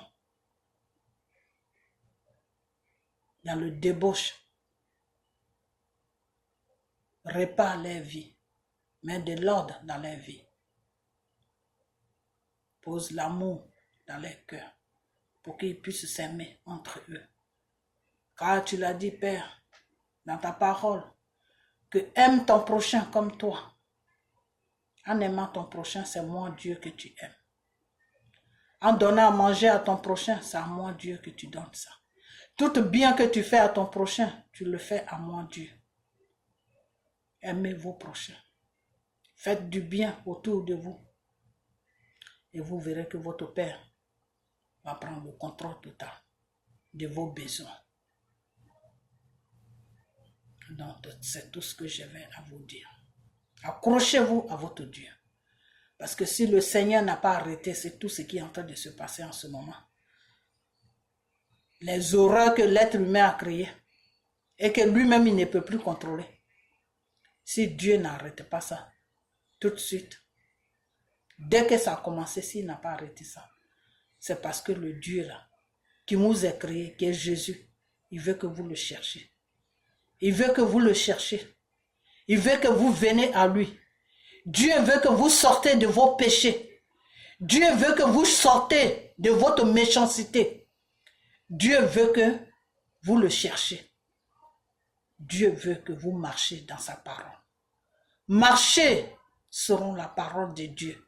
dans le débauche, répare leur vie, mets de l'ordre dans leur vie. Pose l'amour dans leur cœur pour qu'ils puissent s'aimer entre eux. Car tu l'as dit, Père, dans ta parole, que aime ton prochain comme toi. En aimant ton prochain, c'est moi Dieu que tu aimes. En donnant à manger à ton prochain, c'est à moi Dieu que tu donnes ça. Tout bien que tu fais à ton prochain, tu le fais à moi Dieu. Aimez vos prochains. Faites du bien autour de vous. Et vous verrez que votre Père va prendre le contrôle total de vos besoins. Donc, c'est tout ce que j'avais à vous dire. Accrochez-vous à votre Dieu. Parce que si le Seigneur n'a pas arrêté, c'est tout ce qui est en train de se passer en ce moment. Les horreurs que l'être humain a créées et que lui-même il ne peut plus contrôler. Si Dieu n'arrête pas ça, tout de suite, dès que ça a commencé, s'il n'a pas arrêté ça, c'est parce que le Dieu là, qui nous a créé, qui est Jésus, il veut que vous le cherchiez. Il veut que vous le cherchiez. Il veut que vous venez à lui. Dieu veut que vous sortez de vos péchés. Dieu veut que vous sortez de votre méchanceté. Dieu veut que vous le cherchiez. Dieu veut que vous marchiez dans sa parole. Marchez selon la parole de Dieu.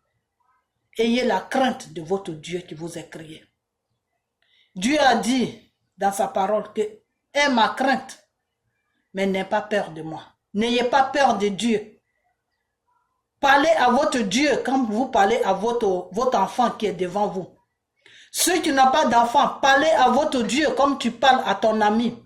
Ayez la crainte de votre Dieu qui vous a créé. Dieu a dit dans sa parole que aie ma crainte, mais n'aie pas peur de moi. N'ayez pas peur de Dieu. Parlez à votre Dieu comme vous parlez à votre enfant qui est devant vous. Ceux qui n'ont pas d'enfant, parlez à votre Dieu comme tu parles à ton ami.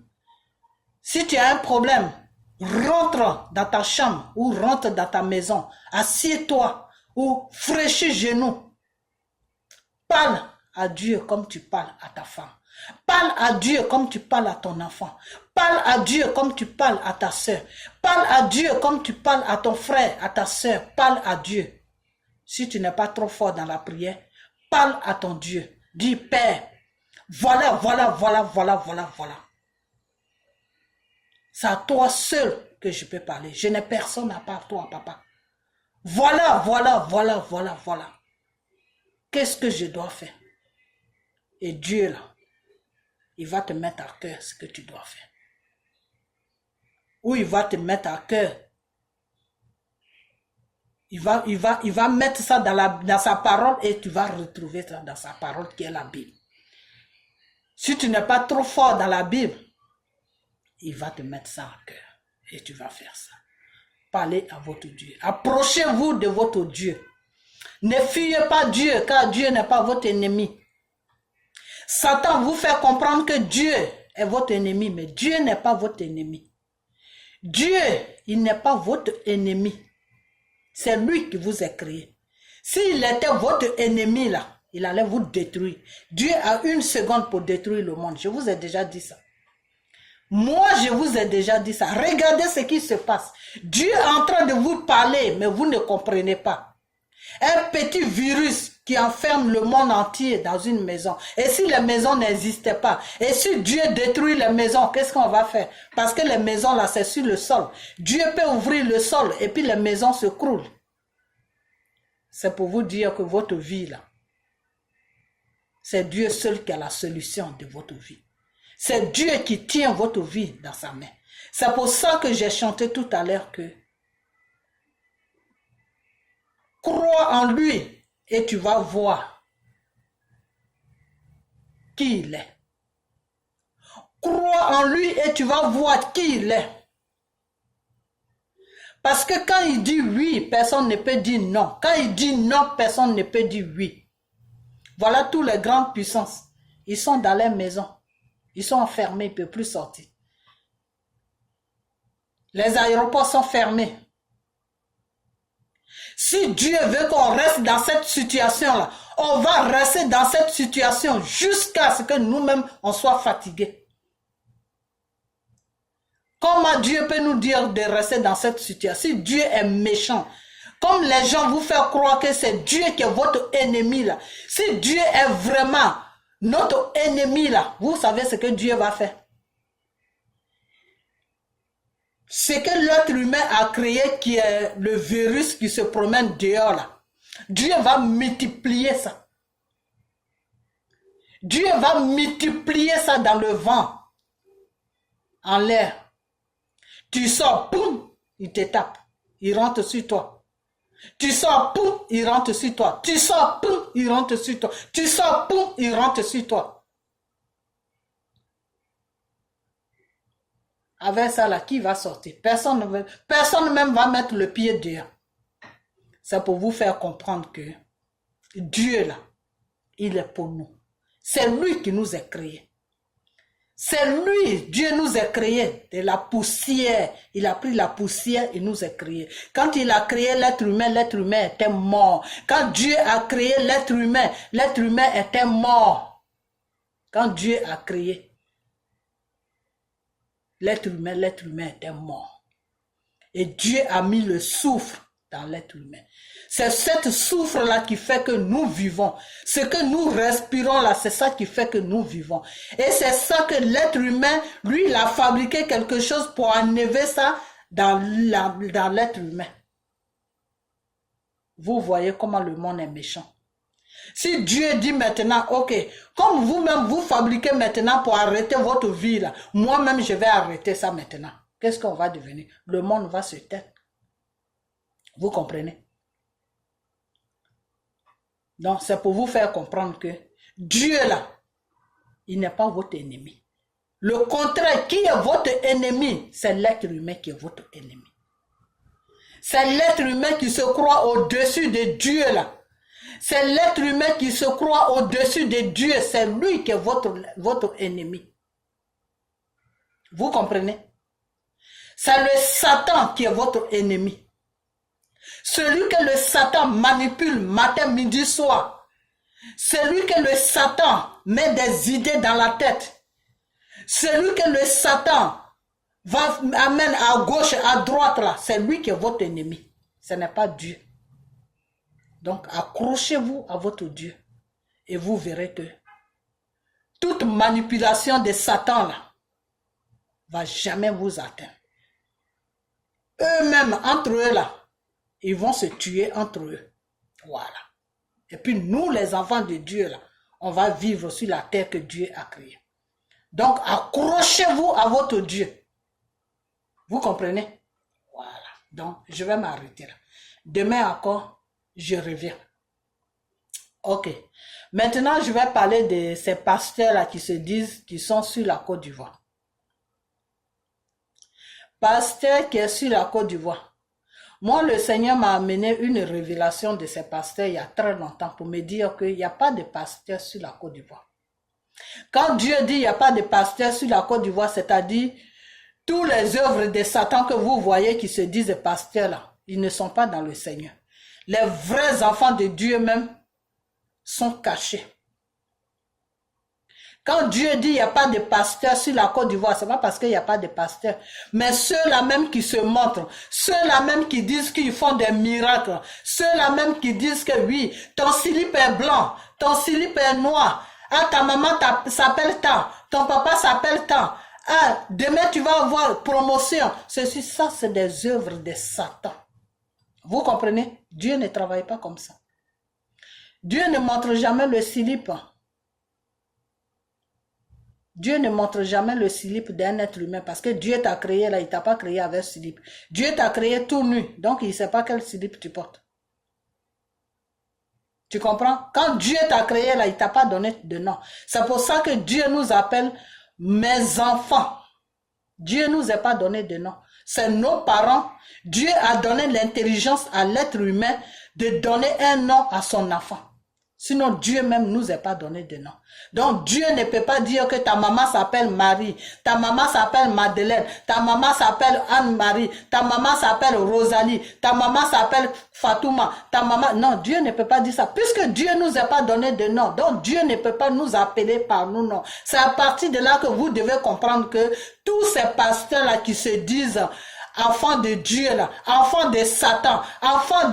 Si tu as un problème, rentre dans ta chambre ou rentre dans ta maison. Assieds-toi ou fraîchis genoux. Parle à Dieu comme tu parles à ta femme. Parle à Dieu comme tu parles à ton enfant. Parle à Dieu comme tu parles à ta soeur. Parle à Dieu comme tu parles à ton frère, à ta soeur. Parle à Dieu. Si tu n'es pas trop fort dans la prière, parle à ton Dieu. Dis, Père, voilà. C'est à toi seul que je peux parler. Je n'ai personne à part toi, papa. Voilà. Qu'est-ce que je dois faire? Et Dieu, là, il va te mettre à cœur ce que tu dois faire. Ou il va te mettre à cœur. Il va mettre ça dans sa parole et tu vas retrouver ça dans sa parole qui est la Bible. Si tu n'es pas trop fort dans la Bible, il va te mettre ça à cœur et tu vas faire ça. Parlez à votre Dieu. Approchez-vous de votre Dieu. Ne fuyez pas Dieu, car Dieu n'est pas votre ennemi. Satan vous fait comprendre que Dieu est votre ennemi, mais Dieu n'est pas votre ennemi. Dieu, il n'est pas votre ennemi. C'est lui qui vous a créé. S'il était votre ennemi là, il allait vous détruire. Dieu a 1 seconde pour détruire le monde. Je vous ai déjà dit ça. Moi, je vous ai déjà dit ça. Regardez ce qui se passe. Dieu est en train de vous parler, mais vous ne comprenez pas. Un petit virus qui enferme le monde entier dans une maison. Et si les maisons n'existaient pas, et si Dieu détruit les maisons, qu'est-ce qu'on va faire? Parce que les maisons là, c'est sur le sol. Dieu peut ouvrir le sol et puis les maisons se croulent. C'est pour vous dire que votre vie là, c'est Dieu seul qui a la solution de votre vie. C'est Dieu qui tient votre vie dans sa main. C'est pour ça que j'ai chanté tout à l'heure que crois en lui et tu vas voir qui il est. Crois en lui et tu vas voir qui il est. Parce que quand il dit oui, personne ne peut dire non. Quand il dit non, personne ne peut dire oui. Voilà tous les grandes puissances. Ils sont dans leur maison. Ils sont enfermés, ils ne peuvent plus sortir. Les aéroports sont fermés. Si Dieu veut qu'on reste dans cette situation-là, on va rester dans cette situation jusqu'à ce que nous-mêmes, on soit fatigués. Comment Dieu peut nous dire de rester dans cette situation? Si Dieu est méchant, comme les gens vous font croire que c'est Dieu qui est votre ennemi là. Si Dieu est vraiment notre ennemi là, vous savez ce que Dieu va faire. Ce que l'être humain a créé qui est le virus qui se promène dehors là. Dieu va multiplier ça. Dieu va multiplier ça dans le vent, en l'air. Tu sors, poum, il te tape. Il rentre sur toi. Tu sors, poum, il rentre sur toi. Tu sors, poum, il rentre sur toi. Tu sors, poum, il rentre sur toi. Avec ça là, qui va sortir? Personne même va mettre le pied dehors. C'est pour vous faire comprendre que Dieu là, il est pour nous. C'est lui qui nous a créés. C'est lui, Dieu nous a créés de la poussière. Il a pris la poussière et nous a créés. Quand il a créé l'être humain était mort. Quand Dieu a créé l'être humain était mort. Quand Dieu a créé l'être humain était mort. Et Dieu a mis le souffle dans l'être humain. C'est cette souffle-là qui fait que nous vivons. Ce que nous respirons là, c'est ça qui fait que nous vivons. Et c'est ça que l'être humain, lui, il a fabriqué quelque chose pour enlever ça dans l'être humain. Vous voyez comment le monde est méchant. Si Dieu dit maintenant, ok, comme vous-même vous fabriquez maintenant pour arrêter votre vie là, moi-même je vais arrêter ça maintenant. Qu'est-ce qu'on va devenir? Le monde va se taire. Vous comprenez? Donc c'est pour vous faire comprendre que Dieu là, il n'est pas votre ennemi. Le contraire, qui est votre ennemi? C'est l'être humain qui est votre ennemi. C'est l'être humain qui se croit au-dessus de Dieu là. C'est l'être humain qui se croit au-dessus de Dieu. C'est lui qui est votre ennemi. Vous comprenez? C'est le Satan qui est votre ennemi. Celui que le Satan manipule matin, midi, soir. Celui que le Satan met des idées dans la tête. Celui que le Satan amène à gauche, à droite, là, c'est lui qui est votre ennemi. Ce n'est pas Dieu. Donc, accrochez-vous à votre Dieu et vous verrez que toute manipulation de Satan là va jamais vous atteindre. Eux-mêmes, entre eux là, ils vont se tuer entre eux. Voilà. Et puis nous, les enfants de Dieu là, on va vivre sur la terre que Dieu a créée. Donc, accrochez-vous à votre Dieu. Vous comprenez? Voilà. Donc, je vais m'arrêter là. Demain encore, je reviens. Ok. Maintenant, je vais parler de ces pasteurs-là qui se disent qu'ils sont sur la Côte d'Ivoire. Pasteur qui est sur la Côte d'Ivoire. Moi, le Seigneur m'a amené une révélation de ces pasteurs il y a très longtemps pour me dire qu'il n'y a pas de pasteur sur la Côte d'Ivoire. Quand Dieu dit il n'y a pas de pasteur sur la Côte d'Ivoire, c'est-à-dire tous les œuvres de Satan que vous voyez qui se disent pasteurs là, ils ne sont pas dans le Seigneur. Les vrais enfants de Dieu même sont cachés. Quand Dieu dit il n'y a pas de pasteur sur la Côte d'Ivoire, ce n'est pas parce qu'il n'y a pas de pasteur. Mais ceux-là même qui se montrent, ceux-là même qui disent qu'ils font des miracles, ceux-là même qui disent que oui, ton slip est blanc, ton slip est noir, ah, ta maman s'appelle tant, ton papa s'appelle tant, ah, demain tu vas avoir promotion. Ceci, ça, c'est des œuvres de Satan. Vous comprenez? Dieu ne travaille pas comme ça. Dieu ne montre jamais le slip. Dieu ne montre jamais le slip d'un être humain parce que Dieu t'a créé là, il t'a pas créé avec slip. Dieu t'a créé tout nu, donc il ne sait pas quel slip tu portes. Tu comprends? Quand Dieu t'a créé là, il t'a pas donné de nom. C'est pour ça que Dieu nous appelle mes enfants. Dieu nous a pas donné de nom. C'est nos parents. Dieu a donné l'intelligence à l'être humain de donner un nom à son enfant. Sinon, Dieu même nous a pas donné de nom. Donc, Dieu ne peut pas dire que ta maman s'appelle Marie, ta maman s'appelle Madeleine, ta maman s'appelle Anne-Marie, ta maman s'appelle Rosalie, ta maman s'appelle Fatouma, ta maman... Non, Dieu ne peut pas dire ça. Puisque Dieu nous a pas donné de nom, donc Dieu ne peut pas nous appeler par nos noms. C'est à partir de là que vous devez comprendre que tous ces pasteurs-là qui se disent... enfants de Dieu là, enfants de Satan, enfants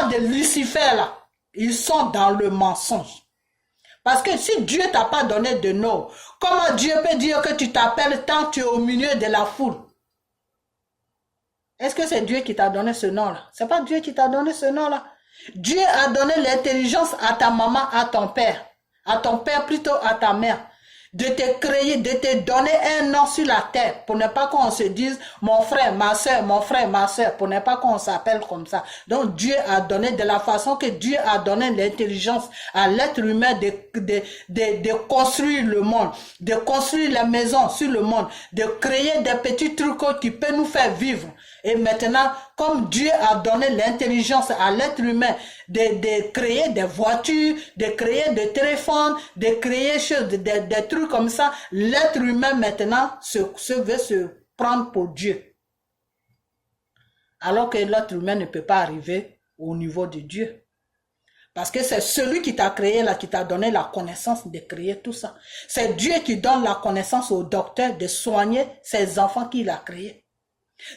de Lucifer là, ils sont dans le mensonge. Parce que si Dieu t'a pas donné de nom, comment Dieu peut dire que tu t'appelles tant que tu es au milieu de la foule? Est-ce que c'est Dieu qui t'a donné ce nom-là? C'est pas Dieu qui t'a donné ce nom-là. Dieu a donné l'intelligence à ta maman, à ton père plutôt à ta mère, de te créer, de te donner un nom sur la terre, pour ne pas qu'on se dise mon frère, ma soeur, pour ne pas qu'on s'appelle comme ça. Donc Dieu a donné, de la façon que Dieu a donné l'intelligence à l'être humain de construire le monde, de construire la maison sur le monde, de créer des petits trucs qui peuvent nous faire vivre. Et maintenant, comme Dieu a donné l'intelligence à l'être humain de créer des voitures, de créer des téléphones, de créer des trucs comme ça, l'être humain maintenant veut se prendre pour Dieu. Alors que l'être humain ne peut pas arriver au niveau de Dieu. Parce que c'est celui qui t'a créé là, qui t'a donné la connaissance de créer tout ça. C'est Dieu qui donne la connaissance au docteur de soigner ses enfants qu'il a créés.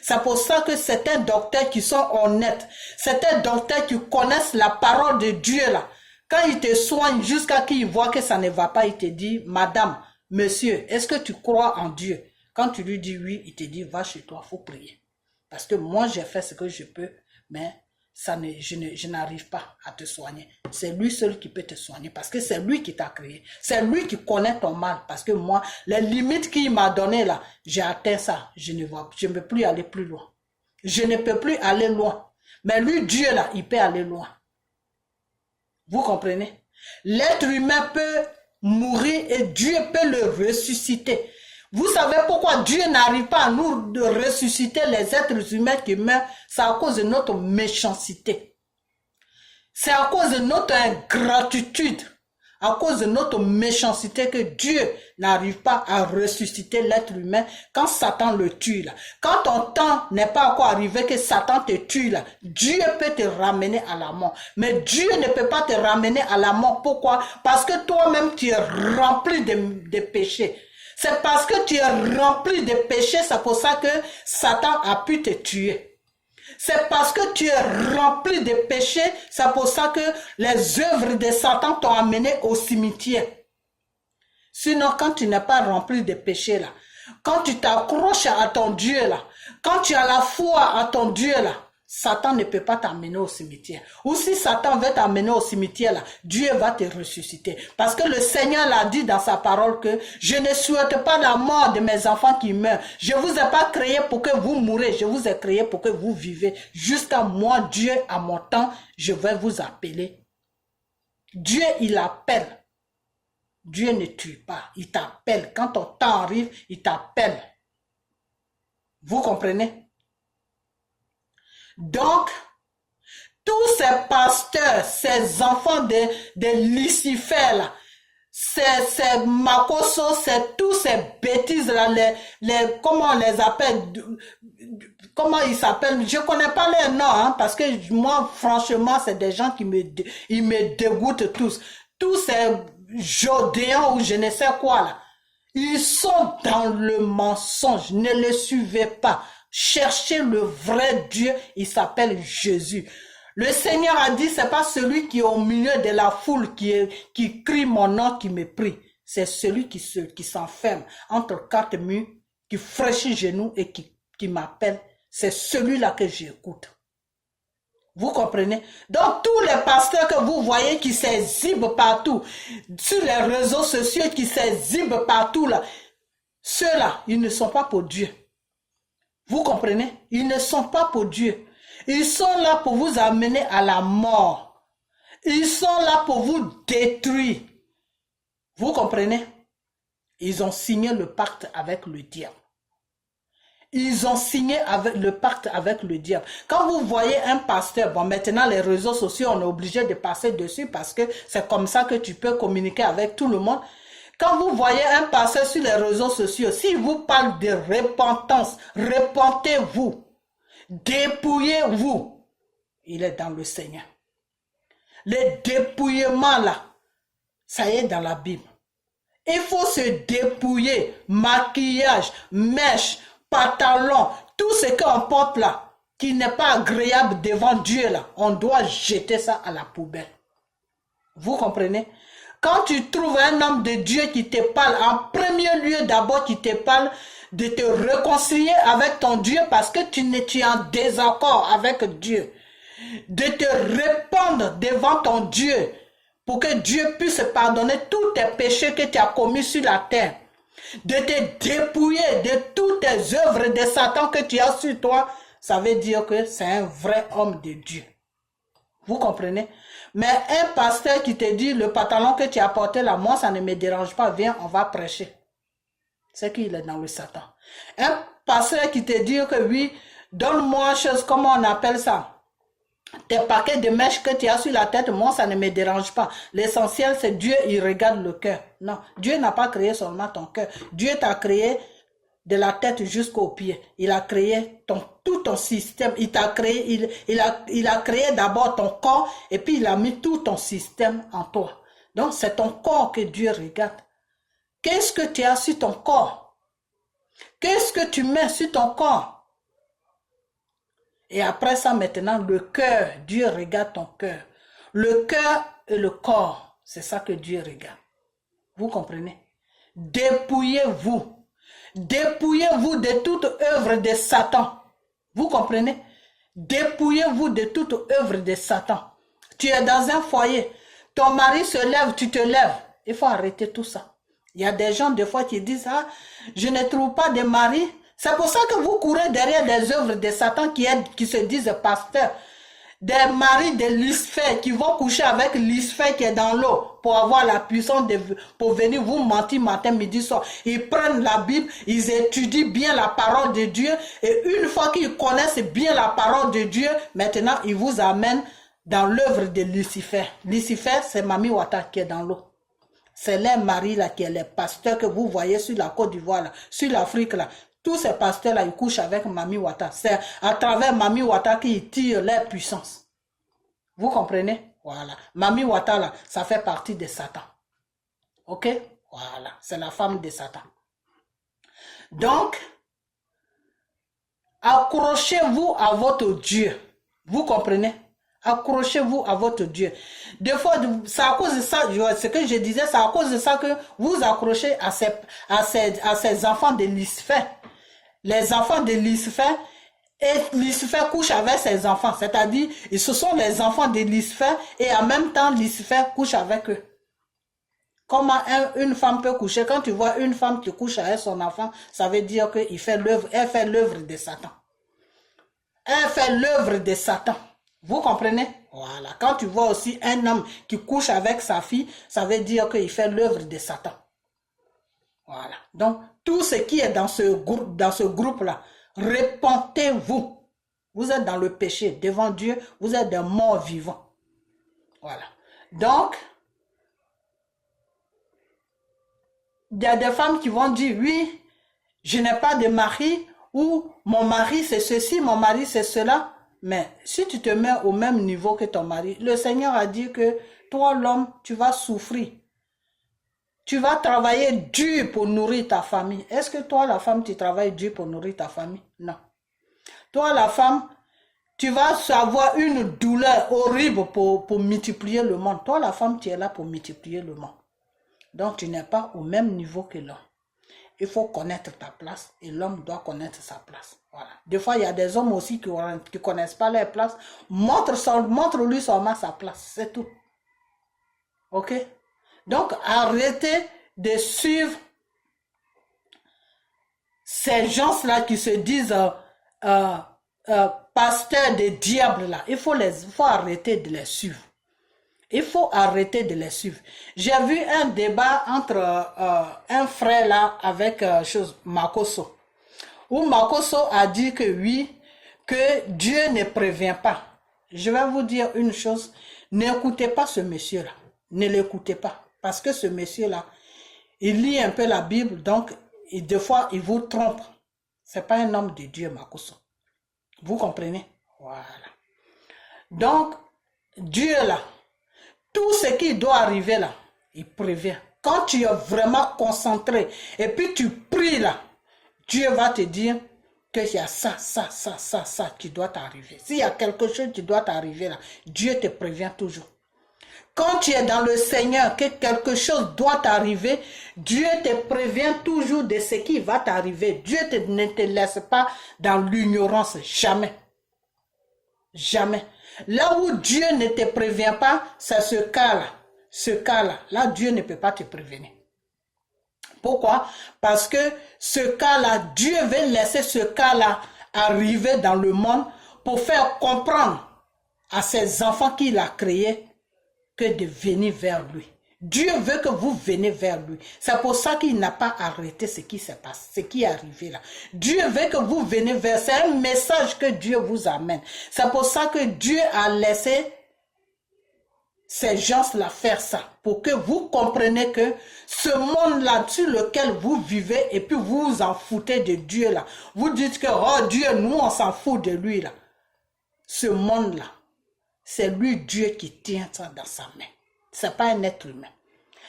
C'est pour ça que certains docteurs qui sont honnêtes, certains docteurs qui connaissent la parole de Dieu là, quand ils te soignent jusqu'à qu'ils voient que ça ne va pas, il te dit, madame, monsieur, est-ce que tu crois en Dieu? Quand tu lui dis oui, il te dit, va chez toi, faut prier. Parce que moi, j'ai fait ce que je peux, mais je n'arrive pas à te soigner. C'est lui seul qui peut te soigner parce que c'est lui qui t'a créé. C'est lui qui connaît ton mal. Parce que moi, les limites qu'il m'a données là, j'ai atteint ça. Je ne peux plus aller plus loin. Je ne peux plus aller loin. Mais lui, Dieu là, il peut aller loin. Vous comprenez? L'être humain peut mourir et Dieu peut le ressusciter. Vous savez pourquoi Dieu n'arrive pas à nous de ressusciter les êtres humains qui meurent? C'est à cause de notre méchanceté. C'est à cause de notre ingratitude, à cause de notre méchanceté que Dieu n'arrive pas à ressusciter l'être humain quand Satan le tue là. Quand ton temps n'est pas encore arrivé que Satan te tue là, Dieu peut te ramener à la mort. Mais Dieu ne peut pas te ramener à la mort. Pourquoi? Parce que toi-même tu es rempli de péchés. C'est parce que tu es rempli de péchés, c'est pour ça que Satan a pu te tuer. C'est parce que tu es rempli de péchés, c'est pour ça que les œuvres de Satan t'ont amené au cimetière. Sinon, quand tu n'es pas rempli de péchés là, quand tu t'accroches à ton Dieu là, quand tu as la foi à ton Dieu là, Satan ne peut pas t'amener au cimetière. Ou si Satan veut t'amener au cimetière, là, Dieu va te ressusciter. Parce que le Seigneur l'a dit dans sa parole que je ne souhaite pas la mort de mes enfants qui meurent. Je ne vous ai pas créé pour que vous mourrez. Je vous ai créé pour que vous vivez. Jusqu'à moi, Dieu, à mon temps, je vais vous appeler. Dieu, il appelle. Dieu ne tue pas. Il t'appelle. Quand ton temps arrive, il t'appelle. Vous comprenez? Donc, tous ces pasteurs, ces enfants de Lucifer, là, ces Makoso, c'est tous ces bêtises-là, comment on les appelle, comment ils s'appellent, je connais pas les noms, hein, parce que moi, franchement, c'est des gens qui ils me dégoûtent tous. Tous ces Jodéens ou je ne sais quoi, là, ils sont dans le mensonge, ne le suivez pas. Cherchez le vrai Dieu, il s'appelle Jésus. Le Seigneur a dit, c'est pas celui qui est au milieu de la foule qui crie mon nom qui me prie. C'est celui qui s'enferme entre quatre murs, qui fraîchit genoux et qui m'appelle. C'est celui-là que j'écoute. Vous comprenez? Donc, tous les pasteurs que vous voyez qui s'exhibent partout, sur les réseaux sociaux qui s'exhibent partout, là, ceux-là, ils ne sont pas pour Dieu. Vous comprenez? Ils ne sont pas pour Dieu. Ils sont là pour vous amener à la mort. Ils sont là pour vous détruire. Vous comprenez? Ils ont signé le pacte avec le diable. Ils ont signé le pacte avec le diable. Quand vous voyez un pasteur, bon maintenant les réseaux sociaux, on est obligé de passer dessus parce que c'est comme ça que tu peux communiquer avec tout le monde. Quand vous voyez un pasteur sur les réseaux sociaux, s'il vous parle de repentance, repentez-vous, dépouillez-vous, il est dans le Seigneur. Le dépouillement là, ça y est dans la Bible. Il faut se dépouiller, maquillage, mèche, pantalon, tout ce qu'on porte là, qui n'est pas agréable devant Dieu là, on doit jeter ça à la poubelle. Vous comprenez? Quand tu trouves un homme de Dieu qui te parle, en premier lieu d'abord qui te parle de te réconcilier avec ton Dieu parce que tu es en désaccord avec Dieu, de te répandre devant ton Dieu pour que Dieu puisse pardonner tous tes péchés que tu as commis sur la terre, de te dépouiller de toutes tes œuvres de Satan que tu as sur toi, ça veut dire que c'est un vrai homme de Dieu. Vous comprenez? Mais un pasteur qui te dit, le pantalon que tu as porté là, moi ça ne me dérange pas, viens, on va prêcher. C'est qu'il est dans le Satan. Un pasteur qui te dit que oui, donne-moi chose, comment on appelle ça? Tes paquets de mèches que tu as sur la tête, moi ça ne me dérange pas. L'essentiel c'est Dieu, il regarde le cœur. Non, Dieu n'a pas créé seulement ton cœur. Dieu t'a créé de la tête jusqu'aux pieds. Il a créé tout ton système. Il t'a créé, il a créé d'abord ton corps et puis il a mis tout ton système en toi. Donc c'est ton corps que Dieu regarde. Qu'est-ce que tu as sur ton corps? Qu'est-ce que tu mets sur ton corps? Et après ça maintenant, le cœur, Dieu regarde ton cœur. Le cœur et le corps, c'est ça que Dieu regarde. Vous comprenez? Dépouillez-vous. Dépouillez-vous de toute œuvre de Satan. Vous comprenez? Dépouillez-vous de toute œuvre de Satan. Tu es dans un foyer. Ton mari se lève, tu te lèves. Il faut arrêter tout ça. Il y a des gens des fois qui disent, ah, je ne trouve pas de mari. C'est pour ça que vous courez derrière des œuvres de Satan qui se disent pasteurs. Des maris de Lucifer qui vont coucher avec Lucifer qui est dans l'eau pour avoir la puissance pour venir vous mentir matin, midi, soir. Ils prennent la Bible, ils étudient bien la parole de Dieu et une fois qu'ils connaissent bien la parole de Dieu, maintenant ils vous amènent dans l'œuvre de Lucifer. Lucifer, c'est Mami Wata qui est dans l'eau. C'est les maris là qui est les pasteurs que vous voyez sur la Côte d'Ivoire là, sur l'Afrique là. Tous ces pasteurs-là, ils couchent avec Mami Wata. C'est à travers Mami Wata qu'ils tirent leur puissance. Vous comprenez? Voilà. Mami Wata, là, ça fait partie de Satan. Ok? Voilà. C'est la femme de Satan. Donc, accrochez-vous à votre Dieu. Vous comprenez? Accrochez-vous à votre Dieu. Des fois, c'est à cause de ça, ce que je disais, c'est à cause de ça que vous accrochez à ces enfants de Lucifer. Les enfants de Lucifer, et Lucifer couche avec ses enfants, c'est-à-dire, ce sont les enfants de Lucifer et en même temps, Lucifer couche avec eux. Comment une femme peut coucher? Quand tu vois une femme qui couche avec son enfant, ça veut dire qu'elle fait l'œuvre de Satan. Elle fait l'œuvre de Satan. Vous comprenez? Voilà. Quand tu vois aussi un homme qui couche avec sa fille, ça veut dire qu'il fait l'œuvre de Satan. Voilà. Donc, tout ce qui est dans ce groupe-là, repentez-vous. Vous êtes dans le péché. Devant Dieu, vous êtes des morts vivants. Voilà. Donc, il y a des femmes qui vont dire, oui, je n'ai pas de mari, ou mon mari c'est ceci, mon mari c'est cela. Mais si tu te mets au même niveau que ton mari, le Seigneur a dit que toi, l'homme, tu vas souffrir. Tu vas travailler dur pour nourrir ta famille. Est-ce que toi, la femme, tu travailles dur pour nourrir ta famille? Non. Toi, la femme, tu vas avoir une douleur horrible pour multiplier le monde. Toi, la femme, tu es là pour multiplier le monde. Donc, tu n'es pas au même niveau que l'homme. Il faut connaître ta place et l'homme doit connaître sa place. Voilà. Des fois, il y a des hommes aussi qui ne connaissent pas leur place. Montre-lui seulement sa place. C'est tout. Ok? Donc, arrêtez de suivre ces gens-là qui se disent pasteurs des diables là. Il faut arrêter de les suivre. Il faut arrêter de les suivre. J'ai vu un débat entre un frère là avec Makoso. Où Makoso a dit que oui, que Dieu ne prévient pas. Je vais vous dire une chose, n'écoutez pas ce monsieur-là. Ne l'écoutez pas. Parce que ce monsieur-là, il lit un peu la Bible, donc des fois il vous trompe. Ce n'est pas un homme de Dieu, Makoso. Vous comprenez? Voilà. Donc, Dieu là, tout ce qui doit arriver là, il prévient. Quand tu es vraiment concentré et puis tu pries là, Dieu va te dire qu'il y a ça qui doit t'arriver. S'il y a quelque chose qui doit t'arriver là, Dieu te prévient toujours. Quand tu es dans le Seigneur, que quelque chose doit t'arriver, Dieu te prévient toujours de ce qui va t'arriver. Dieu ne te laisse pas dans l'ignorance, jamais. Jamais. Là où Dieu ne te prévient pas, c'est ce cas-là. Ce cas-là, là, Dieu ne peut pas te prévenir. Pourquoi? Parce que ce cas-là, Dieu veut laisser ce cas-là arriver dans le monde pour faire comprendre à ses enfants qu'il a créés que de venir vers lui. Dieu veut que vous venez vers lui. C'est pour ça qu'il n'a pas arrêté ce qui se passe, ce qui est arrivé là. Dieu veut que vous venez vers. C'est un message que Dieu vous amène. C'est pour ça que Dieu a laissé ces gens-là faire ça. Pour que vous compreniez que ce monde-là sur lequel vous vivez et puis vous vous en foutez de Dieu là. Vous dites que, oh Dieu, nous on s'en fout de lui là. Ce monde-là, c'est lui Dieu qui tient ça dans sa main. Ce n'est pas un être humain.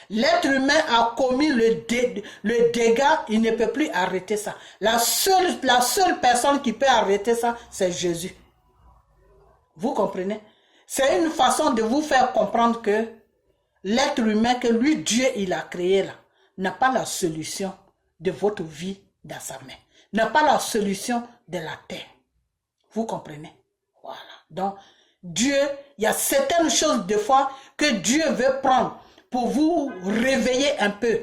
L'être humain a commis le dégât, il ne peut plus arrêter ça. La seule personne qui peut arrêter ça, c'est Jésus. Vous comprenez? C'est une façon de vous faire comprendre que l'être humain que lui, Dieu, il a créé là, n'a pas la solution de votre vie dans sa main. N'a pas la solution de la terre. Vous comprenez? Voilà. Donc, Dieu, il y a certaines choses des fois que Dieu veut prendre pour vous réveiller un peu,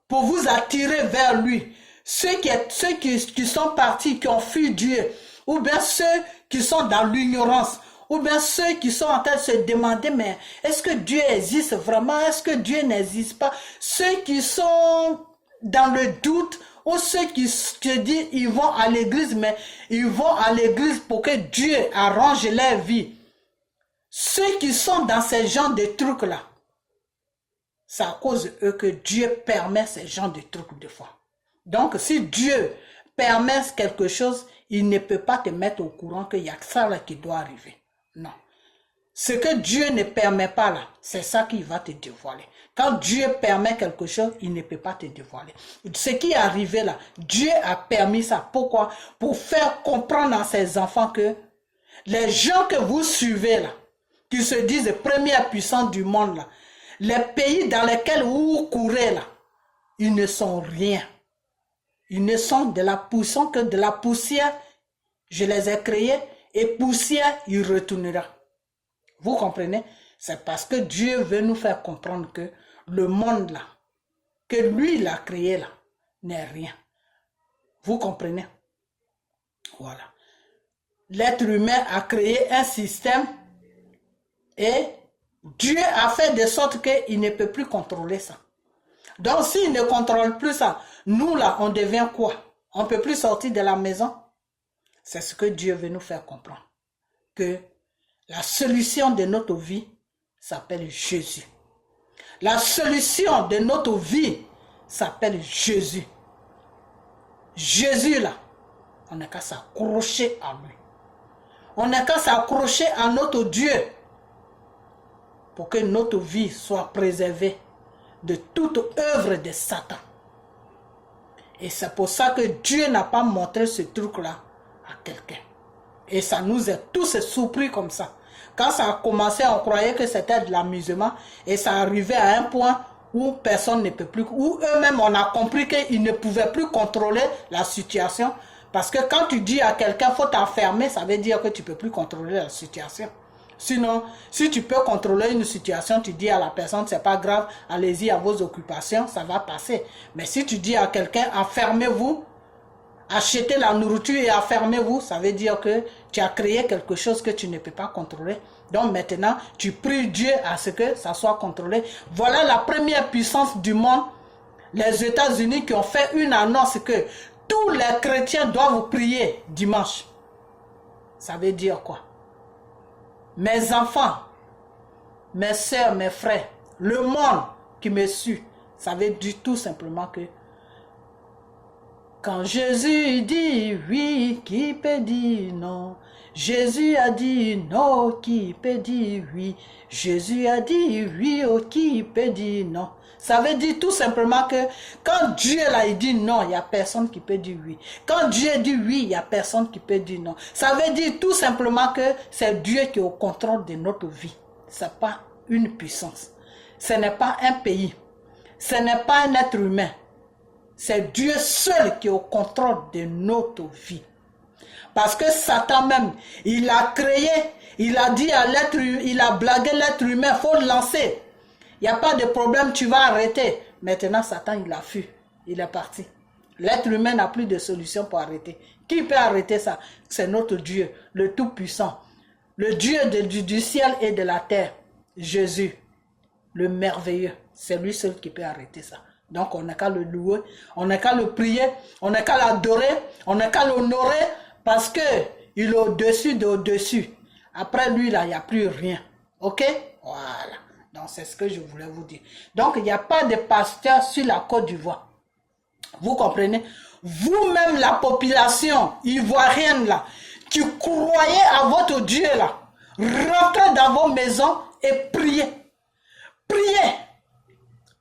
pour vous attirer vers lui. Ceux qui sont partis, qui ont fui Dieu, ou bien ceux qui sont dans l'ignorance, ou bien ceux qui sont en train de se demander, mais est-ce que Dieu existe vraiment? Est-ce que Dieu n'existe pas? Ceux qui sont dans le doute, ou ceux qui se disent ils vont à l'église, mais ils vont à l'église pour que Dieu arrange leur vie. Ceux qui sont dans ces genres de trucs-là, c'est à cause d'eux que Dieu permet ces genres de trucs de fois. Donc, si Dieu permet quelque chose, il ne peut pas te mettre au courant qu'il y a ça là qui doit arriver. Non. Ce que Dieu ne permet pas là, c'est ça qui va te dévoiler. Quand Dieu permet quelque chose, il ne peut pas te dévoiler. Ce qui est arrivé là, Dieu a permis ça. Pourquoi? Pour faire comprendre à ses enfants que les gens que vous suivez là, qui se disent première puissance du monde là, les pays dans lesquels vous courez là, ils ne sont rien. Ils ne sont de la poussière que de la poussière. Je les ai créés et poussière, il retournera. Vous comprenez? C'est parce que Dieu veut nous faire comprendre que le monde là, que lui il a créé là, n'est rien. Vous comprenez? Voilà. L'être humain a créé un système et Dieu a fait de sorte qu'il ne peut plus contrôler ça. Donc s'il ne contrôle plus ça, nous là, on devient quoi? On ne peut plus sortir de la maison. C'est ce que Dieu veut nous faire comprendre. Que la solution de notre vie s'appelle Jésus. La solution de notre vie s'appelle Jésus. Jésus là, on n'a qu'à s'accrocher à lui. On n'a qu'à s'accrocher à notre Dieu pour que notre vie soit préservée de toute œuvre de Satan. Et c'est pour ça que Dieu n'a pas montré ce truc-là à quelqu'un. Et ça nous a tous surpris comme ça. Quand ça a commencé, on croyait que c'était de l'amusement et ça arrivait à un point où personne ne peut plus, où eux-mêmes on a compris qu'ils ne pouvaient plus contrôler la situation. Parce que quand tu dis à quelqu'un faut t'enfermer, ça veut dire que tu ne peux plus contrôler la situation. Sinon, si tu peux contrôler une situation, tu dis à la personne, c'est pas grave, allez-y à vos occupations, ça va passer. Mais si tu dis à quelqu'un, enfermez-vous, acheter la nourriture et affermez-vous, ça veut dire que tu as créé quelque chose que tu ne peux pas contrôler. Donc maintenant, tu pries Dieu à ce que ça soit contrôlé. Voilà la première puissance du monde, les États-Unis, qui ont fait une annonce que tous les chrétiens doivent prier dimanche. Ça veut dire quoi? Mes enfants, mes soeurs, mes frères, le monde qui me suit, ça veut dire tout simplement que quand Jésus dit oui, qui peut dire non? Jésus a dit non, qui peut dire oui? Jésus a dit oui, oh, qui peut dire non? Ça veut dire tout simplement que quand Dieu là, il dit non, il n'y a personne qui peut dire oui. Quand Dieu dit oui, il n'y a personne qui peut dire non. Ça veut dire tout simplement que c'est Dieu qui est au contrôle de notre vie. Ce n'est pas une puissance. Ce n'est pas un pays. Ce n'est pas un être humain. C'est Dieu seul qui est au contrôle de notre vie. Parce que Satan même, il a créé, il a dit à l'être humain, il a blagué l'être humain, il faut le lancer. Il n'y a pas de problème, tu vas arrêter. Maintenant, Satan, il a fui, il est parti. L'être humain n'a plus de solution pour arrêter. Qui peut arrêter ça? C'est notre Dieu, le Tout-Puissant. Le Dieu du ciel et de la terre. Jésus, le merveilleux. C'est lui seul qui peut arrêter ça. Donc, on n'a qu'à le louer, on n'a qu'à le prier, on n'a qu'à l'adorer, on n'a qu'à l'honorer parce qu'il est au-dessus de au-dessus. Après lui, là, il n'y a plus rien. OK? Voilà. Donc, c'est ce que je voulais vous dire. Donc, il n'y a pas de pasteur sur la Côte d'Ivoire. Vous comprenez? Vous-même, la population ivoirienne, là, qui croyez à votre Dieu, là, rentrez dans vos maisons et priez. Priez.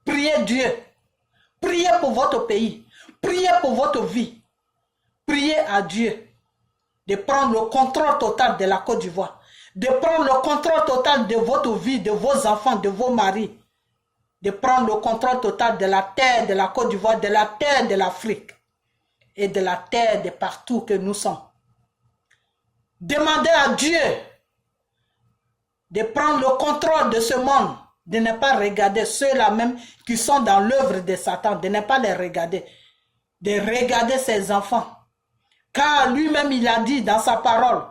Priez Dieu. Priez pour votre pays. Priez pour votre vie. Priez à Dieu de prendre le contrôle total de la Côte d'Ivoire. De prendre le contrôle total de votre vie, de vos enfants, de vos maris. De prendre le contrôle total de la terre de la Côte d'Ivoire, de la terre de l'Afrique et de la terre de partout que nous sommes. Demandez à Dieu de prendre le contrôle de ce monde, de ne pas regarder ceux-là même qui sont dans l'œuvre de Satan, de ne pas les regarder, de regarder ses enfants. Car lui-même, il a dit dans sa parole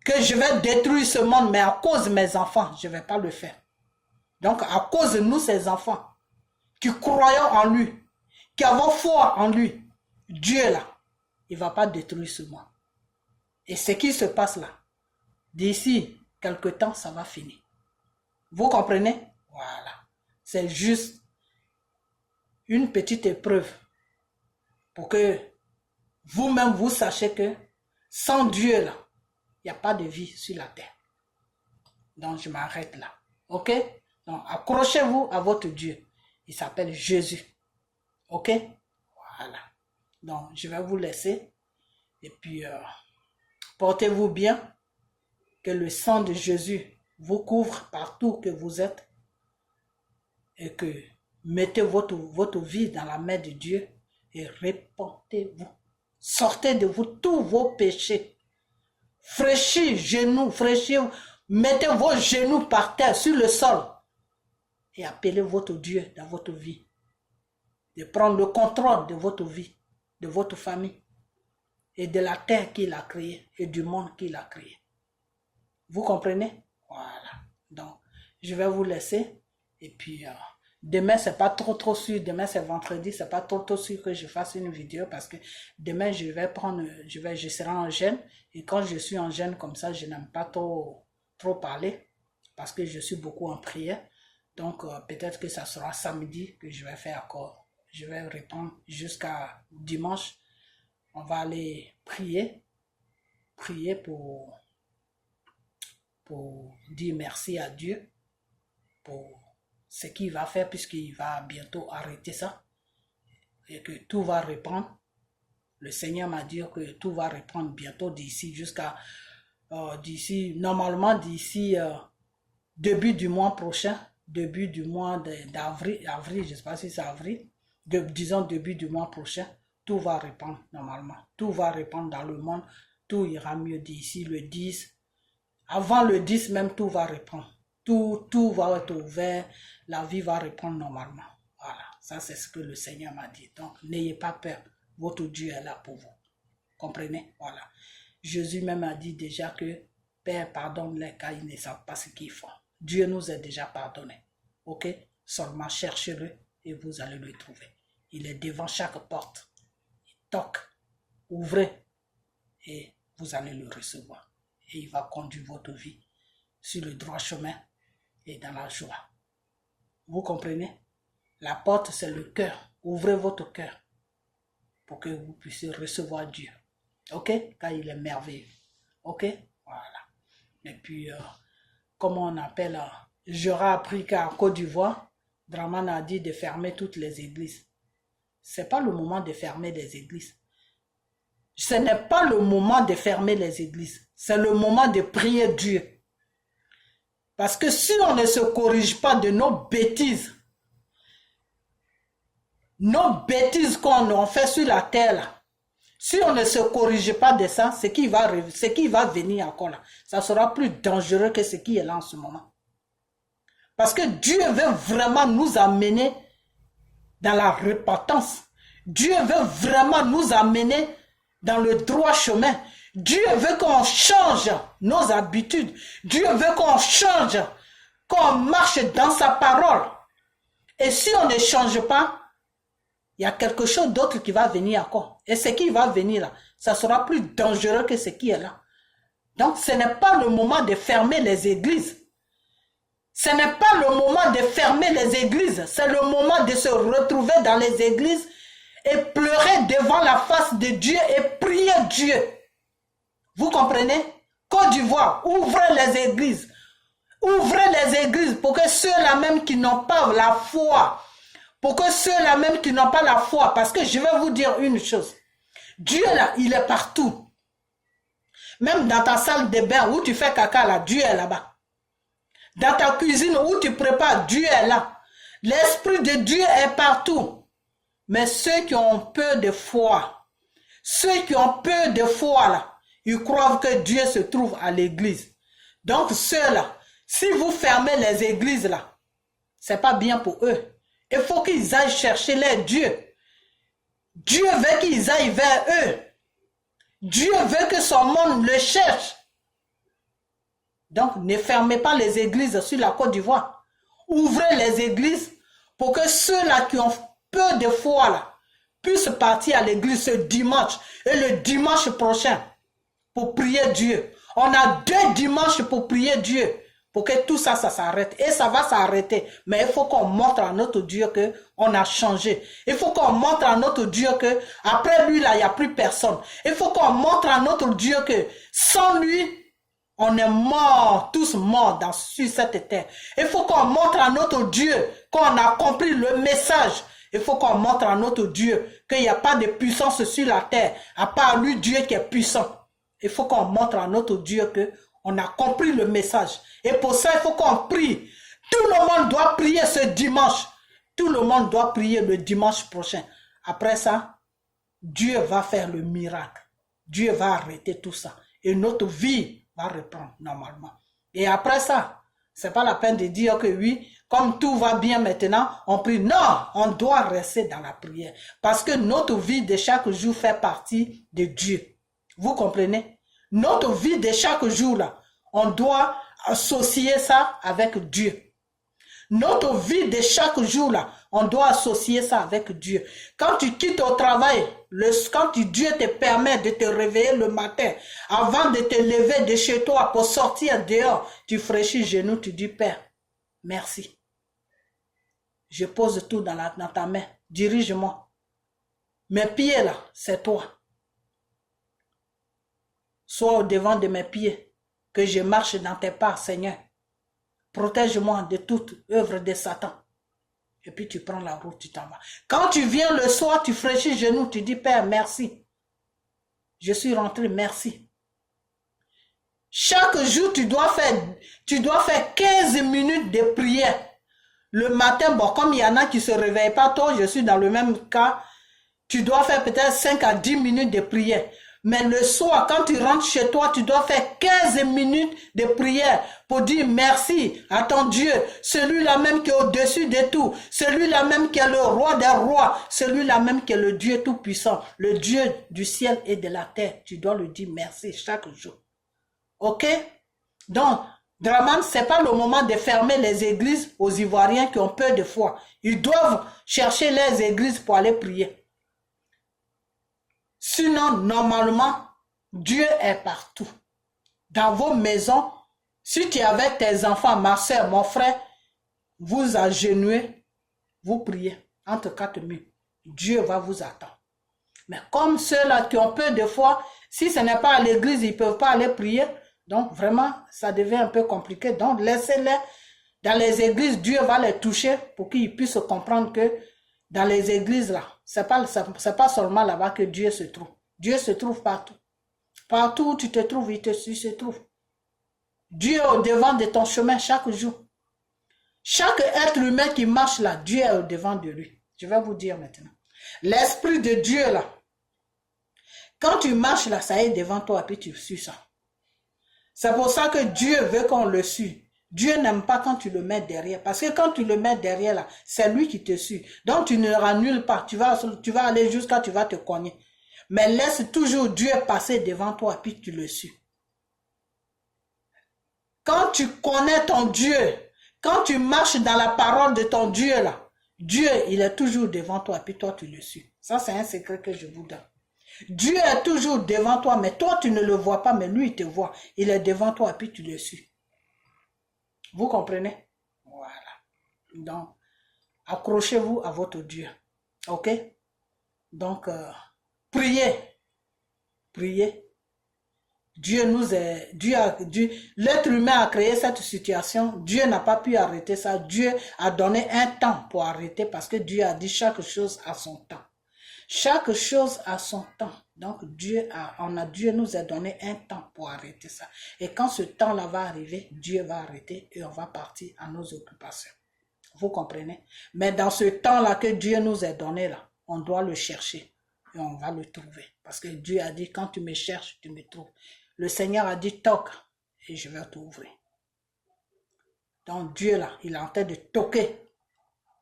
que je vais détruire ce monde, mais à cause de mes enfants, je ne vais pas le faire. Donc, à cause de nous, ces enfants, qui croyons en lui, qui avons foi en lui, Dieu, là, il ne va pas détruire ce monde. Et ce qui se passe là, d'ici quelque temps, ça va finir. Vous comprenez? Voilà. C'est juste une petite épreuve pour que vous-même, vous sachiez que sans Dieu, là, il n'y a pas de vie sur la terre. Donc, je m'arrête là. OK? Donc, accrochez-vous à votre Dieu. Il s'appelle Jésus. OK? Voilà. Donc, je vais vous laisser. Et puis, portez-vous bien. Que le sang de Jésus vous couvre partout que vous êtes. Et que mettez votre vie dans la main de Dieu. Et répentez-vous. Sortez de vous tous vos péchés. Fraîchis genoux, fraîchis. Mettez vos genoux par terre, sur le sol. Et appelez votre Dieu dans votre vie. De prendre le contrôle de votre vie, de votre famille. Et de la terre qu'il a créée. Et du monde qu'il a créé. Vous comprenez? Voilà. Donc, je vais vous laisser. Et puis, demain, c'est pas trop sûr. Demain, c'est vendredi. C'est pas trop sûr que je fasse une vidéo. Parce que demain, je serai en jeûne. Et quand je suis en jeûne comme ça, je n'aime pas trop parler. Parce que je suis beaucoup en prière. Donc, peut-être que ça sera samedi que je vais faire encore. Je vais répondre jusqu'à dimanche. On va aller prier. Prier pour dire merci à Dieu pour ce qu'il va faire puisqu'il va bientôt arrêter ça et que tout va reprendre. Le Seigneur m'a dit que tout va reprendre bientôt d'ici jusqu'à normalement d'ici début du mois prochain, début du mois d'avril, je ne sais pas si c'est avril, disons début du mois prochain, tout va reprendre normalement. Tout va reprendre dans le monde, tout ira mieux d'ici le 10. Avant le 10 même, tout va reprendre. Tout va être ouvert. La vie va reprendre normalement. Voilà. Ça, c'est ce que le Seigneur m'a dit. Donc, n'ayez pas peur. Votre Dieu est là pour vous. Comprenez? Voilà. Jésus même a dit déjà que Père, pardonne-les car ils ne savent pas ce qu'ils font. Dieu nous a déjà pardonné. Ok? Seulement cherchez-le et vous allez le trouver. Il est devant chaque porte. Il toque. Ouvrez et vous allez le recevoir. Et il va conduire votre vie sur le droit chemin et dans la joie. Vous comprenez? La porte, c'est le cœur. Ouvrez votre cœur pour que vous puissiez recevoir Dieu. Ok? Car il est merveilleux. Ok? Voilà. Et puis, comment on appelle, j'aurais appris qu'en Côte d'Ivoire, Draman a dit de fermer toutes les églises. Ce n'est pas le moment de fermer les églises. Ce n'est pas le moment de fermer les églises. C'est le moment de prier Dieu. Parce que si on ne se corrige pas de nos bêtises qu'on fait sur la terre, là, si on ne se corrige pas de ça, ce qui va venir encore là, ça sera plus dangereux que ce qui est là en ce moment. Parce que Dieu veut vraiment nous amener dans la repentance. Dieu veut vraiment nous amener dans le droit chemin. Dieu veut qu'on change nos habitudes. Dieu veut qu'on change, qu'on marche dans sa parole. Et si on ne change pas, il y a quelque chose d'autre qui va venir encore. Et ce qui va venir là, ça sera plus dangereux que ce qui est là. Donc ce n'est pas le moment de fermer les églises. Ce n'est pas le moment de fermer les églises. C'est le moment de se retrouver dans les églises et pleurer devant la face de Dieu et prier Dieu. Vous comprenez? Côte d'Ivoire, ouvrez les églises. Ouvrez les églises pour que ceux-là même qui n'ont pas la foi, parce que je vais vous dire une chose. Dieu là, il est partout. Même dans ta salle de bain où tu fais caca là, Dieu est là-bas. Dans ta cuisine où tu prépares, Dieu est là. L'Esprit de Dieu est partout. Mais ceux qui ont peu de foi, là, ils croient que Dieu se trouve à l'église. Donc ceux-là, si vous fermez les églises là, c'est pas bien pour eux. Il faut qu'ils aillent chercher les dieux. Dieu veut qu'ils aillent vers eux. Dieu veut que son monde le cherche. Donc, ne fermez pas les églises sur la Côte d'Ivoire. Ouvrez les églises pour que ceux-là qui ont peu de foi là, puissent partir à l'église ce dimanche et le dimanche prochain pour prier Dieu. On a 2 dimanches pour prier Dieu. Pour que tout ça, ça s'arrête. Et ça va s'arrêter. Mais il faut qu'on montre à notre Dieu qu'on a changé. Il faut qu'on montre à notre Dieu que après lui, là, il n'y a plus personne. Il faut qu'on montre à notre Dieu que sans lui, on est morts, tous morts sur cette terre. Il faut qu'on montre à notre Dieu qu'on a compris le message. Il faut qu'on montre à notre Dieu qu'il n'y a pas de puissance sur la terre, à part lui, Dieu qui est puissant. Il faut qu'on montre à notre Dieu qu'on a compris le message. Et pour ça, il faut qu'on prie. Tout le monde doit prier ce dimanche. Tout le monde doit prier le dimanche prochain. Après ça, Dieu va faire le miracle. Dieu va arrêter tout ça. Et notre vie va reprendre normalement. Et après ça, c'est pas la peine de dire que oui, comme tout va bien maintenant, on prie. Non, on doit rester dans la prière. Parce que notre vie de chaque jour fait partie de Dieu. Vous comprenez? Notre vie de chaque jour, là, on doit associer ça avec Dieu. Notre vie de chaque jour, là, on doit associer ça avec Dieu. Quand tu quittes au travail, quand Dieu te permet de te réveiller le matin, avant de te lever de chez toi pour sortir dehors, tu fraîchis les genoux, tu dis, Père, merci. Je pose tout dans ta main. Dirige-moi. Mes pieds, là, c'est toi. Sois au devant de mes pieds, que je marche dans tes pas, Seigneur. Protège-moi de toute œuvre de Satan. Et puis tu prends la route, tu t'en vas. Quand tu viens le soir, tu fraîchis les genoux, tu dis, Père, merci. Je suis rentré, merci. Chaque jour, tu dois faire 15 minutes de prière. Le matin, bon, comme il y en a qui ne se réveillent pas tôt, je suis dans le même cas, tu dois faire peut-être 5 à 10 minutes de prière. Mais le soir, quand tu rentres chez toi, tu dois faire 15 minutes de prière pour dire merci à ton Dieu, celui-là même qui est au-dessus de tout, celui-là même qui est le roi des rois, celui-là même qui est le Dieu tout-puissant, le Dieu du ciel et de la terre. Tu dois lui dire merci chaque jour. Ok? Donc, Draman, c'est pas le moment de fermer les églises aux Ivoiriens qui ont peur de foi. Ils doivent chercher les églises pour aller prier. Sinon, normalement, Dieu est partout. Dans vos maisons, si tu es avec tes enfants, ma soeur, mon frère, vous agenouillez, vous priez entre quatre murs. Dieu va vous attendre. Mais comme ceux-là qui ont peu de foi, si ce n'est pas à l'église, ils ne peuvent pas aller prier. Donc vraiment, ça devient un peu compliqué. Donc laissez-les dans les églises, Dieu va les toucher pour qu'ils puissent comprendre que dans les églises là, c'est pas seulement là-bas que Dieu se trouve. Dieu se trouve partout. Partout où tu te trouves, il se trouve. Dieu est au devant de ton chemin chaque jour. Chaque être humain qui marche là, Dieu est au devant de lui. Je vais vous dire maintenant. L'Esprit de Dieu là, quand tu marches là, ça est devant toi et puis tu suis ça. C'est pour ça que Dieu veut qu'on le suive. Dieu n'aime pas quand tu le mets derrière. Parce que quand tu le mets derrière là, c'est lui qui te suit. Donc tu ne rannules pas. Tu vas aller jusqu'à tu vas te cogner. Mais laisse toujours Dieu passer devant toi et puis tu le suis. Quand tu connais ton Dieu, quand tu marches dans la parole de ton Dieu là, Dieu il est toujours devant toi et puis toi tu le suis. Ça c'est un secret que je vous donne. Dieu est toujours devant toi, mais toi tu ne le vois pas, mais lui il te voit. Il est devant toi et puis tu le suis. Vous comprenez? Voilà. Donc, accrochez-vous à votre Dieu. Ok? Donc, priez. Priez. L'être humain a créé cette situation. Dieu n'a pas pu arrêter ça. Dieu a donné un temps pour arrêter parce que Dieu a dit chaque chose à son temps. Chaque chose a son temps. Donc, Dieu nous a donné un temps pour arrêter ça. Et quand ce temps-là va arriver, Dieu va arrêter et on va partir à nos occupations. Vous comprenez? Mais dans ce temps-là que Dieu nous a donné, là, on doit le chercher et on va le trouver. Parce que Dieu a dit, quand tu me cherches, tu me trouves. Le Seigneur a dit, toque et je vais t'ouvrir. Donc, Dieu, là, il est en train de toquer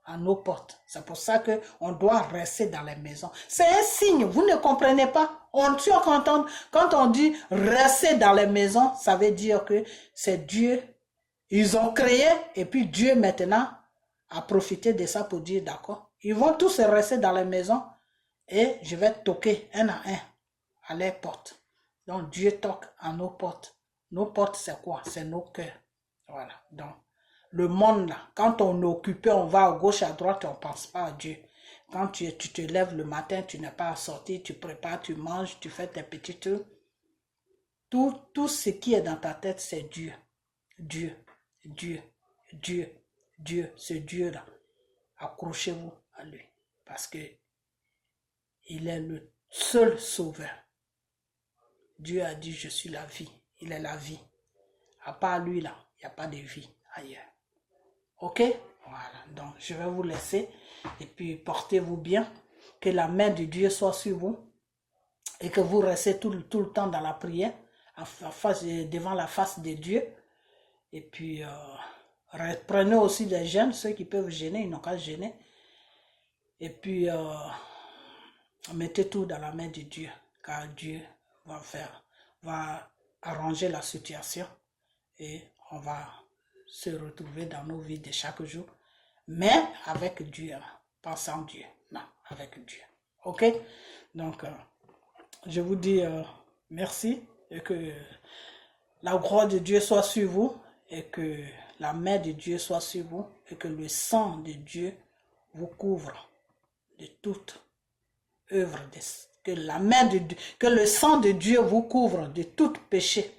à nos portes. C'est pour ça qu'on doit rester dans les maisons. C'est un signe, vous ne comprenez pas. Quand on dit rester dans les maisons, ça veut dire que c'est Dieu. Ils ont créé et puis Dieu maintenant a profité de ça pour dire d'accord. Ils vont tous rester dans les maisons et je vais toquer un à un à les portes. Donc Dieu toque à nos portes. Nos portes c'est quoi? C'est nos cœurs. Voilà. Donc le monde là, quand on est occupé, on va à gauche, à droite, on ne pense pas à Dieu. Quand tu te lèves le matin, tu n'es pas à sortir, tu prépares, tu manges, tu fais tes petits trucs. Tout ce qui est dans ta tête, c'est Dieu. Dieu, Dieu, Dieu, Dieu, ce Dieu-là. Accrochez-vous à lui. Parce que il est le seul sauveur. Dieu a dit, je suis la vie. Il est la vie. À part lui là, il n'y a pas de vie ailleurs. Ok? Voilà, donc je vais vous laisser et puis portez-vous bien, que la main de Dieu soit sur vous et que vous restez tout le temps dans la prière, devant la face de Dieu. Et puis, prenez aussi des jeûnes, ceux qui peuvent gêner, ils n'ont qu'à gêner. Et puis, mettez tout dans la main de Dieu, car Dieu va arranger la situation et on va se retrouver dans nos vies de chaque jour, mais avec Dieu, pas sans Dieu, non, avec Dieu. Ok? Donc, je vous dis merci et que la gloire de Dieu soit sur vous et que la main de Dieu soit sur vous et que le sang de Dieu vous couvre de toute œuvre, que le sang de Dieu vous couvre de tout péché.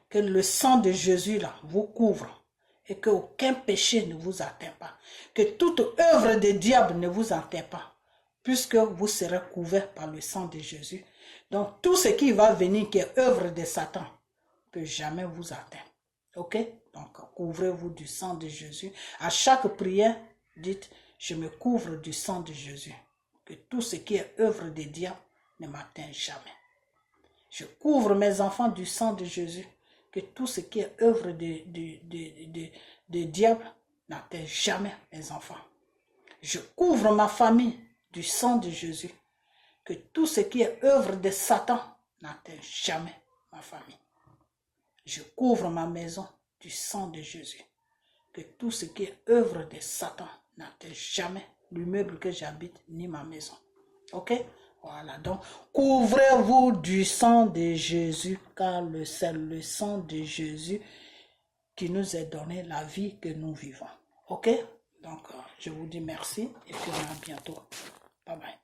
Que le sang de Jésus là vous couvre et qu'aucun péché ne vous atteint pas. Que toute œuvre de diable ne vous atteint pas, puisque vous serez couverts par le sang de Jésus. Donc tout ce qui va venir, qui est œuvre de Satan, ne peut jamais vous atteindre. Ok? Donc couvrez-vous du sang de Jésus. À chaque prière, dites, je me couvre du sang de Jésus. Que tout ce qui est œuvre de diable ne m'atteint jamais. Je couvre mes enfants du sang de Jésus. Que tout ce qui est œuvre de diable n'atteint jamais mes enfants. Je couvre ma famille du sang de Jésus. Que tout ce qui est œuvre de Satan n'atteint jamais ma famille. Je couvre ma maison du sang de Jésus. Que tout ce qui est œuvre de Satan n'atteint jamais l'immeuble que j'habite ni ma maison. Ok? Voilà, donc couvrez-vous du sang de Jésus, car c'est le sang de Jésus qui nous a donné la vie que nous vivons. Ok? Donc, je vous dis merci et puis à bientôt. Bye bye.